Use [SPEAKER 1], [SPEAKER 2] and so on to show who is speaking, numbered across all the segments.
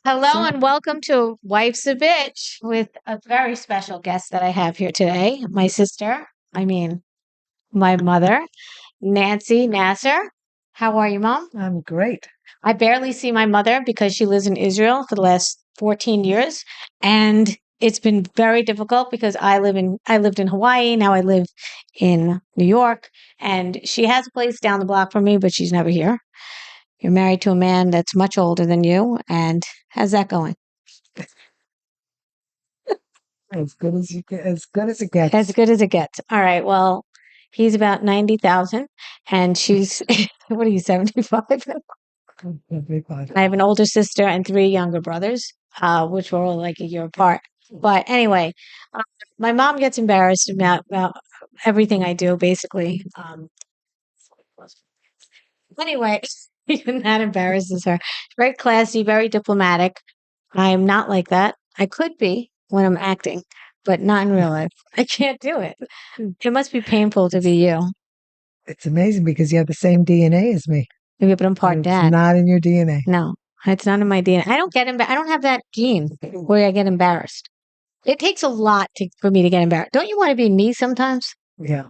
[SPEAKER 1] Hello and welcome to Wife's a Bitch with a very special guest that I have here today. My sister, my mother, Nancy Nasser. How are you, Mom?
[SPEAKER 2] I'm great.
[SPEAKER 1] I barely see my mother because she lives in Israel for the last 14 years. And it's been very difficult because I lived in Hawaii. Now I live in New York. And she has a place down the block from me, but she's never here. You're married to a man that's much older than you. And how's that going?
[SPEAKER 2] As good as you get, as good as it gets.
[SPEAKER 1] As good as it gets. All right. Well, he's about 90,000 and she's, what are you, 75?
[SPEAKER 2] Everybody.
[SPEAKER 1] I have an older sister and three younger brothers, which were all like a year apart. But anyway, uh, my mom gets embarrassed about everything I do, basically. Anyway, even that embarrasses her. Very classy, very diplomatic. I'm not like that. I could be when I'm acting, but not in real life. I can't do it. It must be painful to be you.
[SPEAKER 2] It's amazing because you have the same DNA as me.
[SPEAKER 1] Maybe, but I'm part
[SPEAKER 2] And it's
[SPEAKER 1] dad.
[SPEAKER 2] not in your DNA.
[SPEAKER 1] No, it's not in my DNA. I don't get I don't have that gene where I get embarrassed. It takes a lot for me to get embarrassed. Don't you want to be me sometimes?
[SPEAKER 2] Yeah,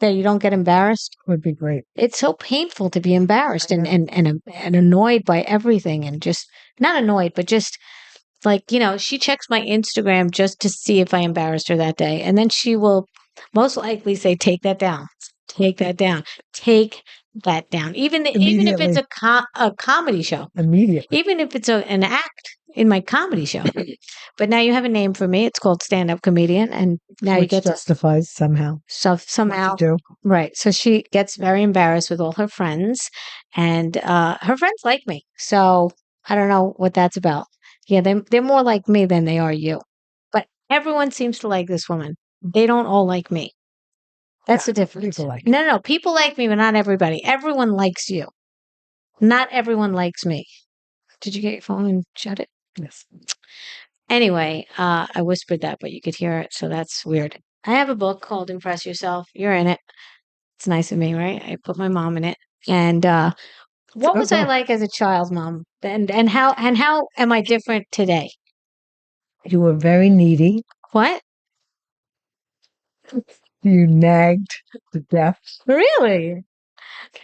[SPEAKER 1] That you don't get embarrassed?
[SPEAKER 2] would be great.
[SPEAKER 1] It's so painful to be embarrassed
[SPEAKER 2] I know.
[SPEAKER 1] and annoyed by everything and just not annoyed, but just like, she checks my Instagram just to see if I embarrassed her that day. And then she will most likely say, take that down, take that down, take that down. Even if it's
[SPEAKER 2] Immediately.
[SPEAKER 1] a comedy show,
[SPEAKER 2] Immediately.
[SPEAKER 1] even if it's an act in my comedy show. But now you have a name for me. It's called stand-up comedian. And now you
[SPEAKER 2] Which
[SPEAKER 1] get to
[SPEAKER 2] justifies somehow.
[SPEAKER 1] somehow.
[SPEAKER 2] What you do.
[SPEAKER 1] Right. So she gets very embarrassed with all her friends, and her friends like me. So I don't know what that's about. Yeah, they're more like me than they are you. But everyone seems to like this woman. They don't all like me. That's the difference.
[SPEAKER 2] People like
[SPEAKER 1] No. People like me, but not everybody. Everyone likes you. Not everyone likes me. Did you get your phone and shut it?
[SPEAKER 2] Yes.
[SPEAKER 1] Anyway, I whispered that, but you could hear it, so that's weird. I have a book called Impress Yourself. You're in it. It's nice of me, right? I put my mom in it. And what was I like as a child, Mom? And how am I different today?
[SPEAKER 2] You were very needy.
[SPEAKER 1] What?
[SPEAKER 2] You nagged to death.
[SPEAKER 1] Really?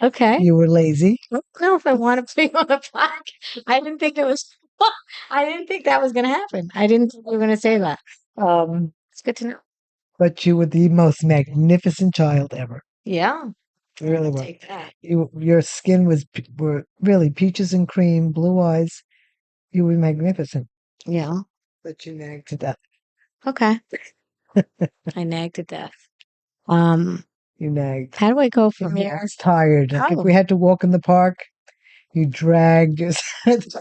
[SPEAKER 1] Okay.
[SPEAKER 2] You were lazy.
[SPEAKER 1] I don't know if I want to be on a plaque. I didn't think it was. I didn't think that was going to happen. I didn't think you were going to say that.
[SPEAKER 2] Um,
[SPEAKER 1] It's good to know.
[SPEAKER 2] but you were the most magnificent child ever.
[SPEAKER 1] Yeah,
[SPEAKER 2] You really
[SPEAKER 1] I'll
[SPEAKER 2] were.
[SPEAKER 1] take that.
[SPEAKER 2] Your skin were really peaches and cream, blue eyes. You were magnificent.
[SPEAKER 1] Yeah.
[SPEAKER 2] But you nagged to death.
[SPEAKER 1] Okay. I nagged to death. Um,
[SPEAKER 2] You nagged.
[SPEAKER 1] how do I go
[SPEAKER 2] And
[SPEAKER 1] from
[SPEAKER 2] you
[SPEAKER 1] here?
[SPEAKER 2] was tired. Like if
[SPEAKER 1] Oh,
[SPEAKER 2] we had to walk in the park, you dragged yourself.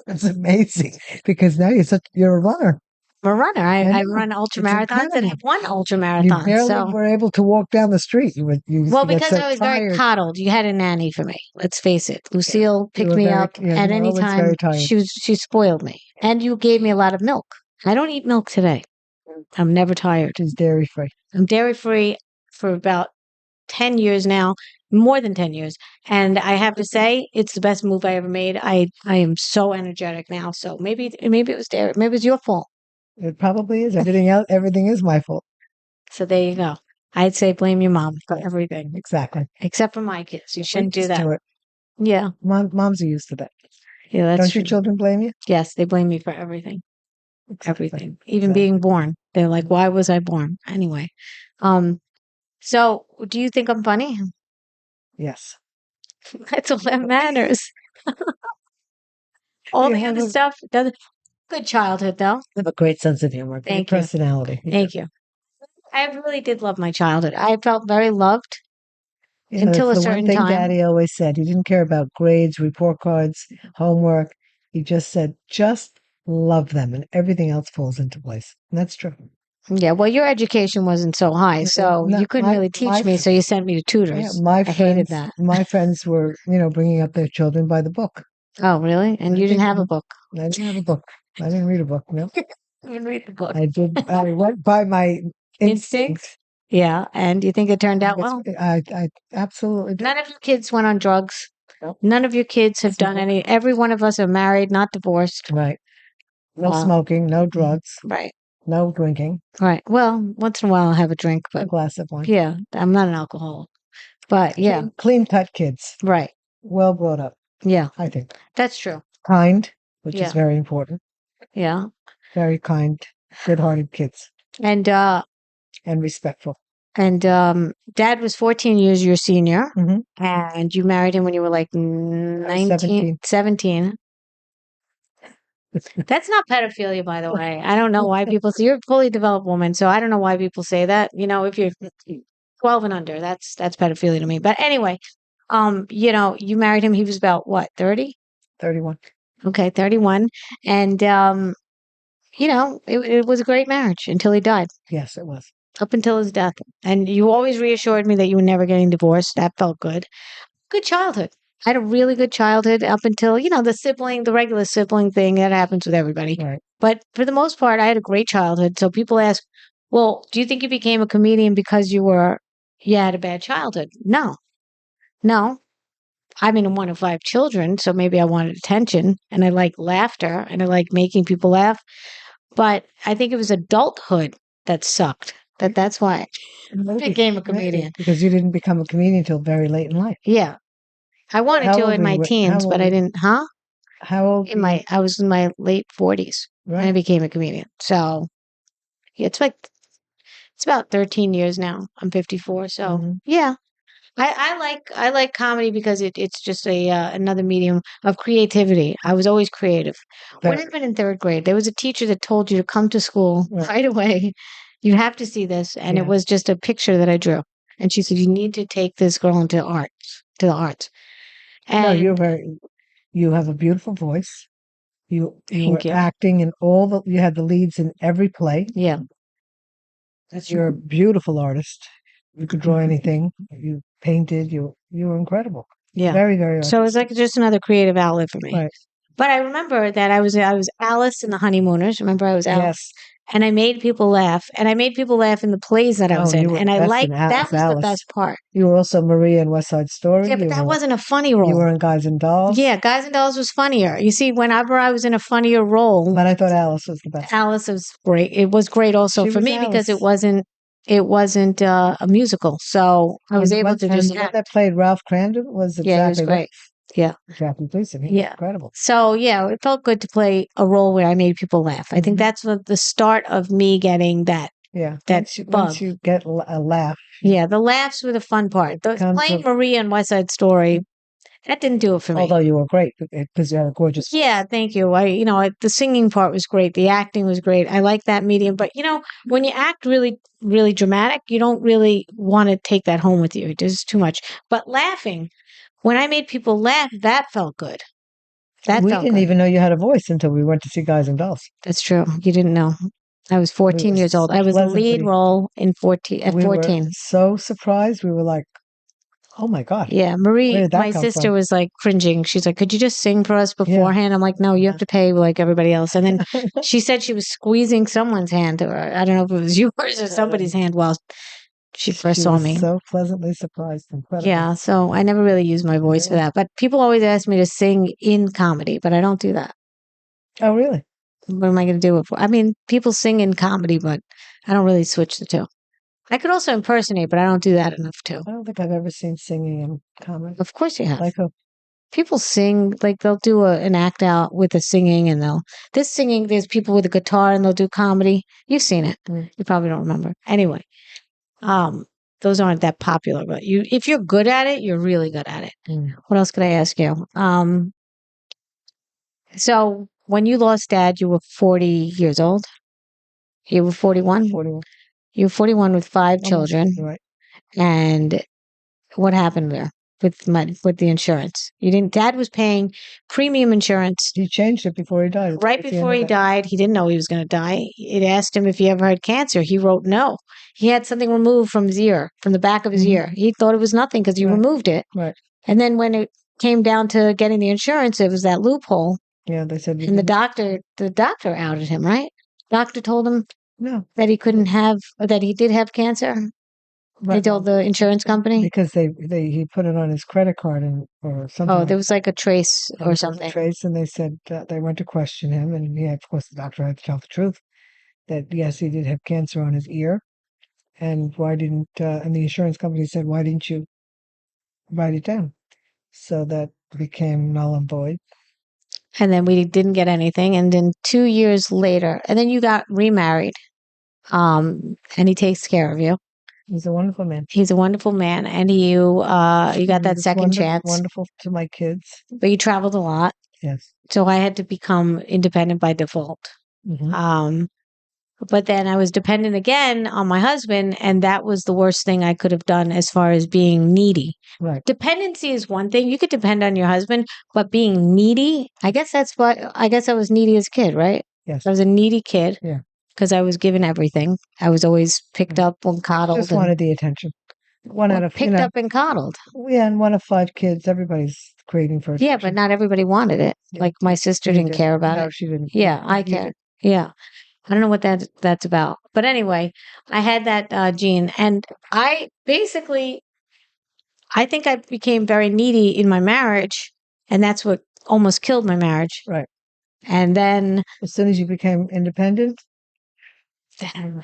[SPEAKER 2] It's amazing because now you're a runner.
[SPEAKER 1] I'm a runner.
[SPEAKER 2] I
[SPEAKER 1] I
[SPEAKER 2] know.
[SPEAKER 1] run ultra
[SPEAKER 2] It's
[SPEAKER 1] marathons and
[SPEAKER 2] incredible.
[SPEAKER 1] have won ultra
[SPEAKER 2] You
[SPEAKER 1] marathons.
[SPEAKER 2] barely
[SPEAKER 1] So,
[SPEAKER 2] were able to walk down the street. You used
[SPEAKER 1] well,
[SPEAKER 2] to get
[SPEAKER 1] because
[SPEAKER 2] so
[SPEAKER 1] I was very
[SPEAKER 2] tired.
[SPEAKER 1] coddled. You had a nanny for me. Let's face it.
[SPEAKER 2] Yeah.
[SPEAKER 1] Lucille
[SPEAKER 2] You
[SPEAKER 1] picked
[SPEAKER 2] were
[SPEAKER 1] me
[SPEAKER 2] very,
[SPEAKER 1] up
[SPEAKER 2] yeah,
[SPEAKER 1] at
[SPEAKER 2] you were
[SPEAKER 1] any
[SPEAKER 2] always
[SPEAKER 1] time.
[SPEAKER 2] very tired.
[SPEAKER 1] She spoiled me, and you gave me a lot of milk. I don't eat milk today. I'm never tired.
[SPEAKER 2] She's dairy free.
[SPEAKER 1] I'm dairy free for about 10 years now, more than 10 years. And I have to say, it's the best move I ever made. I am so energetic now. So maybe it was dairy. Maybe it was your fault.
[SPEAKER 2] It probably is. Everything is my fault.
[SPEAKER 1] So there you go. I'd say blame your mom for everything,
[SPEAKER 2] Exactly.
[SPEAKER 1] except for my kids. You
[SPEAKER 2] We're
[SPEAKER 1] shouldn't do
[SPEAKER 2] used
[SPEAKER 1] that.
[SPEAKER 2] to it.
[SPEAKER 1] Yeah.
[SPEAKER 2] Moms are used to that.
[SPEAKER 1] Yeah, that's
[SPEAKER 2] Don't your
[SPEAKER 1] true.
[SPEAKER 2] children blame you?
[SPEAKER 1] Yes, they blame me for everything.
[SPEAKER 2] Exactly.
[SPEAKER 1] Everything. Even
[SPEAKER 2] Exactly.
[SPEAKER 1] being born. They're like, why was I born? Anyway. Um, so do you think I'm funny?
[SPEAKER 2] Yes.
[SPEAKER 1] That's all that matters. All
[SPEAKER 2] You
[SPEAKER 1] the
[SPEAKER 2] have
[SPEAKER 1] other stuff doesn't. Good childhood, though.
[SPEAKER 2] a great sense of humor, great
[SPEAKER 1] Thank you.
[SPEAKER 2] personality.
[SPEAKER 1] Thank you. I really did love my childhood. I felt very loved
[SPEAKER 2] Yeah,
[SPEAKER 1] until
[SPEAKER 2] that's
[SPEAKER 1] a
[SPEAKER 2] the one
[SPEAKER 1] certain
[SPEAKER 2] thing
[SPEAKER 1] time.
[SPEAKER 2] Daddy always said. He didn't care about grades, report cards, homework. He just said, just love them, and everything else falls into place. And that's true.
[SPEAKER 1] Yeah, well, your education wasn't so high, so
[SPEAKER 2] No,
[SPEAKER 1] you couldn't really teach me, so you sent me to
[SPEAKER 2] yeah,
[SPEAKER 1] tutors. I hated that.
[SPEAKER 2] my friends were, bringing up their children by the book.
[SPEAKER 1] Oh, really? And you didn't have a book.
[SPEAKER 2] I didn't have a book. I didn't read a book. No,
[SPEAKER 1] You didn't read the book.
[SPEAKER 2] I did. I went by my
[SPEAKER 1] Instinct? Yeah, and you think it turned out well?
[SPEAKER 2] I absolutely did.
[SPEAKER 1] None of your kids went on drugs.
[SPEAKER 2] Nope.
[SPEAKER 1] None of your kids have done any. Every one of us are married, not divorced.
[SPEAKER 2] Right. No smoking, no drugs,
[SPEAKER 1] Right.
[SPEAKER 2] no drinking,
[SPEAKER 1] Right. Well, once in a while I'll have a drink,
[SPEAKER 2] a
[SPEAKER 1] but
[SPEAKER 2] glass of wine.
[SPEAKER 1] yeah, I'm not an alcoholic. But yeah,
[SPEAKER 2] Clean cut kids,
[SPEAKER 1] right.
[SPEAKER 2] well brought up,
[SPEAKER 1] Yeah,
[SPEAKER 2] I think.
[SPEAKER 1] that's true.
[SPEAKER 2] Kind, which is
[SPEAKER 1] Yeah.
[SPEAKER 2] very important.
[SPEAKER 1] Yeah.
[SPEAKER 2] Very kind, good-hearted kids,
[SPEAKER 1] And
[SPEAKER 2] and respectful.
[SPEAKER 1] dad was 14 years your senior,
[SPEAKER 2] Mhm.
[SPEAKER 1] and you married him when you were like
[SPEAKER 2] I was
[SPEAKER 1] 19, 17. That's not pedophilia, by the way. I don't know why people say you're a fully developed woman, so I don't know why people say that. You know, if you're 12 and under, that's pedophilia to me. But anyway, you married him, he was about what, 30?
[SPEAKER 2] 31.
[SPEAKER 1] Okay, 31. And it was a great marriage until he died,
[SPEAKER 2] Yes, it was.
[SPEAKER 1] up until his death. And you always reassured me that you were never getting divorced. That felt good. Good childhood. I had a really good childhood up until, the regular sibling thing that happens with everybody.
[SPEAKER 2] Right.
[SPEAKER 1] But for the most part, I had a great childhood. So people ask, well, do you think you became a comedian because you had a bad childhood? No, no. I mean, I'm one of 5 children, so maybe I wanted attention and I like laughter and I like making people laugh. But I think it was adulthood that sucked. That's why I became a comedian.
[SPEAKER 2] Because you didn't become a comedian until very late in life.
[SPEAKER 1] Yeah. I wanted
[SPEAKER 2] How
[SPEAKER 1] to
[SPEAKER 2] old
[SPEAKER 1] in
[SPEAKER 2] were
[SPEAKER 1] my
[SPEAKER 2] you?
[SPEAKER 1] teens, but I didn't, huh?
[SPEAKER 2] How old were you?
[SPEAKER 1] I was in my late 40s when I
[SPEAKER 2] Right.
[SPEAKER 1] became a comedian. So yeah, it's about 13 years now. I'm 54. So
[SPEAKER 2] Mhm.
[SPEAKER 1] yeah, I like comedy because it's just another medium of creativity. I was always creative. When
[SPEAKER 2] Very.
[SPEAKER 1] I've been in third grade, there was a teacher that told you to come to school
[SPEAKER 2] Right.
[SPEAKER 1] right away. You have to see this, and it
[SPEAKER 2] Yeah.
[SPEAKER 1] was just a picture that I drew. And she said, "You need to take this girl into the arts."
[SPEAKER 2] No,
[SPEAKER 1] And
[SPEAKER 2] you have a beautiful voice. You were
[SPEAKER 1] thank you.
[SPEAKER 2] acting in you had the leads in every play.
[SPEAKER 1] Yeah, that's
[SPEAKER 2] You're a beautiful artist. You could draw anything. You painted. You were incredible.
[SPEAKER 1] yeah.
[SPEAKER 2] Very, very
[SPEAKER 1] So it was
[SPEAKER 2] artistic.
[SPEAKER 1] like just another creative outlet for me.
[SPEAKER 2] Right.
[SPEAKER 1] But I remember that I was Alice in the Honeymooners. Remember I was Alice,
[SPEAKER 2] Yes.
[SPEAKER 1] and I made people laugh, and I made people laugh in the plays that I
[SPEAKER 2] Oh,
[SPEAKER 1] was
[SPEAKER 2] you
[SPEAKER 1] in,
[SPEAKER 2] were
[SPEAKER 1] and
[SPEAKER 2] the
[SPEAKER 1] I
[SPEAKER 2] best
[SPEAKER 1] liked
[SPEAKER 2] in
[SPEAKER 1] that was the
[SPEAKER 2] Alice.
[SPEAKER 1] best part.
[SPEAKER 2] You were also Maria in West Side Story.
[SPEAKER 1] Yeah, but that wasn't a funny
[SPEAKER 2] You
[SPEAKER 1] role.
[SPEAKER 2] were in Guys and Dolls.
[SPEAKER 1] Yeah, Guys and Dolls was funnier. You see, whenever I was in a funnier role,
[SPEAKER 2] But I thought Alice was the best.
[SPEAKER 1] Alice was great. It was great also
[SPEAKER 2] She
[SPEAKER 1] for
[SPEAKER 2] was
[SPEAKER 1] me because
[SPEAKER 2] Alice.
[SPEAKER 1] it wasn't a musical, so I was able to just
[SPEAKER 2] and what that played Ralph Crandon was
[SPEAKER 1] yeah, he was
[SPEAKER 2] exactly right.
[SPEAKER 1] great. Yeah.
[SPEAKER 2] Jackie Gleason. He was
[SPEAKER 1] Yeah.
[SPEAKER 2] incredible.
[SPEAKER 1] So yeah, it felt good to play a role where I made people laugh. I think
[SPEAKER 2] Mhm.
[SPEAKER 1] that's what the start of me getting that
[SPEAKER 2] Yeah.
[SPEAKER 1] that bug.
[SPEAKER 2] Once you get a laugh,
[SPEAKER 1] Yeah, the laughs were the fun part. Playing Maria in West Side Story, that didn't do it for me.
[SPEAKER 2] although you were great because you had a gorgeous.
[SPEAKER 1] Yeah, thank you. The singing part was great. The acting was great. I like that medium. But when you act really, really dramatic, you don't really want to take that home with you. It is too much. But laughing, when I made people laugh, that felt good. That
[SPEAKER 2] We
[SPEAKER 1] felt
[SPEAKER 2] didn't
[SPEAKER 1] good.
[SPEAKER 2] even know you had a voice until we went to see Guys and Dolls.
[SPEAKER 1] That's true. You didn't know. I was 14 years old. I was the lead role at
[SPEAKER 2] We were
[SPEAKER 1] 14.
[SPEAKER 2] so surprised. We were like, "Oh my God,
[SPEAKER 1] Yeah,
[SPEAKER 2] where
[SPEAKER 1] Marie,
[SPEAKER 2] did that
[SPEAKER 1] my
[SPEAKER 2] come
[SPEAKER 1] sister
[SPEAKER 2] from?"
[SPEAKER 1] was like cringing. She's like, "Could you just sing for us
[SPEAKER 2] Yeah.
[SPEAKER 1] beforehand?" I'm like, "No, you have to pay like everybody else." And then she said she was squeezing someone's hand, or I don't know if it was yours or somebody's hand while she first
[SPEAKER 2] She
[SPEAKER 1] saw
[SPEAKER 2] was
[SPEAKER 1] me.
[SPEAKER 2] so pleasantly surprised. Incredible.
[SPEAKER 1] Yeah, so I never really used my voice for
[SPEAKER 2] Really?
[SPEAKER 1] that. But people always ask me to sing in comedy, but I don't do that.
[SPEAKER 2] Oh, really?
[SPEAKER 1] What am I going to do it for? I mean, people sing in comedy, but I don't really switch the two. I could also impersonate, but I don't do that enough too.
[SPEAKER 2] I don't think I've ever seen singing in comedy.
[SPEAKER 1] Of course you have.
[SPEAKER 2] Like who?
[SPEAKER 1] People sing, like they'll do an act out with the singing and there's people with a guitar and they'll do comedy. You've seen it.
[SPEAKER 2] Mm.
[SPEAKER 1] You probably don't remember. Anyway, those aren't that popular, but if you're good at it, you're really good at it.
[SPEAKER 2] Mm.
[SPEAKER 1] What else could I ask you? So when you lost dad, you were 40 years old. You were 41.
[SPEAKER 2] 41.
[SPEAKER 1] You were 41 with 5
[SPEAKER 2] Almost
[SPEAKER 1] children.
[SPEAKER 2] right.
[SPEAKER 1] And what happened there with the insurance? Dad was paying premium insurance.
[SPEAKER 2] He changed it before he died.
[SPEAKER 1] Right before he died, he didn't know he was going to die. It asked him if he ever had cancer. He wrote no. He had something removed from his ear, from the back of his ear. He thought it was nothing because he removed it.
[SPEAKER 2] Right.
[SPEAKER 1] And then when it came down to getting the insurance, it was that loophole.
[SPEAKER 2] Yeah, they said.
[SPEAKER 1] And the doctor outed him, right? Doctor told him
[SPEAKER 2] no,
[SPEAKER 1] that he couldn't have, that he did have cancer. They told the insurance company?
[SPEAKER 2] because he put it on his credit card or something.
[SPEAKER 1] Oh, there was like a trace or something.
[SPEAKER 2] Trace, and they said they went to question him, and of course, the doctor had to tell the truth that yes, he did have cancer on his ear, and why didn't and the insurance company said, why didn't you write it down? So that became null and void.
[SPEAKER 1] And then we didn't get anything. And then 2 years later, and then you got remarried. And he takes care of you.
[SPEAKER 2] He's a wonderful man.
[SPEAKER 1] He's a wonderful man, and you got that second chance.
[SPEAKER 2] Wonderful to my kids.
[SPEAKER 1] But you traveled a lot.
[SPEAKER 2] Yes.
[SPEAKER 1] So I had to become independent by default. But then I was dependent again on my husband, and that was the worst thing I could have done as far as being needy.
[SPEAKER 2] Right.
[SPEAKER 1] Dependency is one thing. You could depend on your husband, but being needy, I guess I was needy as a kid, right?
[SPEAKER 2] Yes.
[SPEAKER 1] I was a needy kid.
[SPEAKER 2] Yeah.
[SPEAKER 1] Because I was given everything. I was always picked up and coddled.
[SPEAKER 2] Just wanted the attention.
[SPEAKER 1] Picked up and coddled.
[SPEAKER 2] Yeah, and one of 5 kids, everybody's craving for attention.
[SPEAKER 1] Yeah, but not everybody wanted it. Yeah. Like my sister didn't care about it.
[SPEAKER 2] No, she didn't.
[SPEAKER 1] Yeah, I cared. Yeah. I don't know what that's about. But anyway, I had that gene, and I think I became very needy in my marriage, and that's what almost killed my marriage.
[SPEAKER 2] Right.
[SPEAKER 1] And then
[SPEAKER 2] as soon as you became independent,
[SPEAKER 1] I'm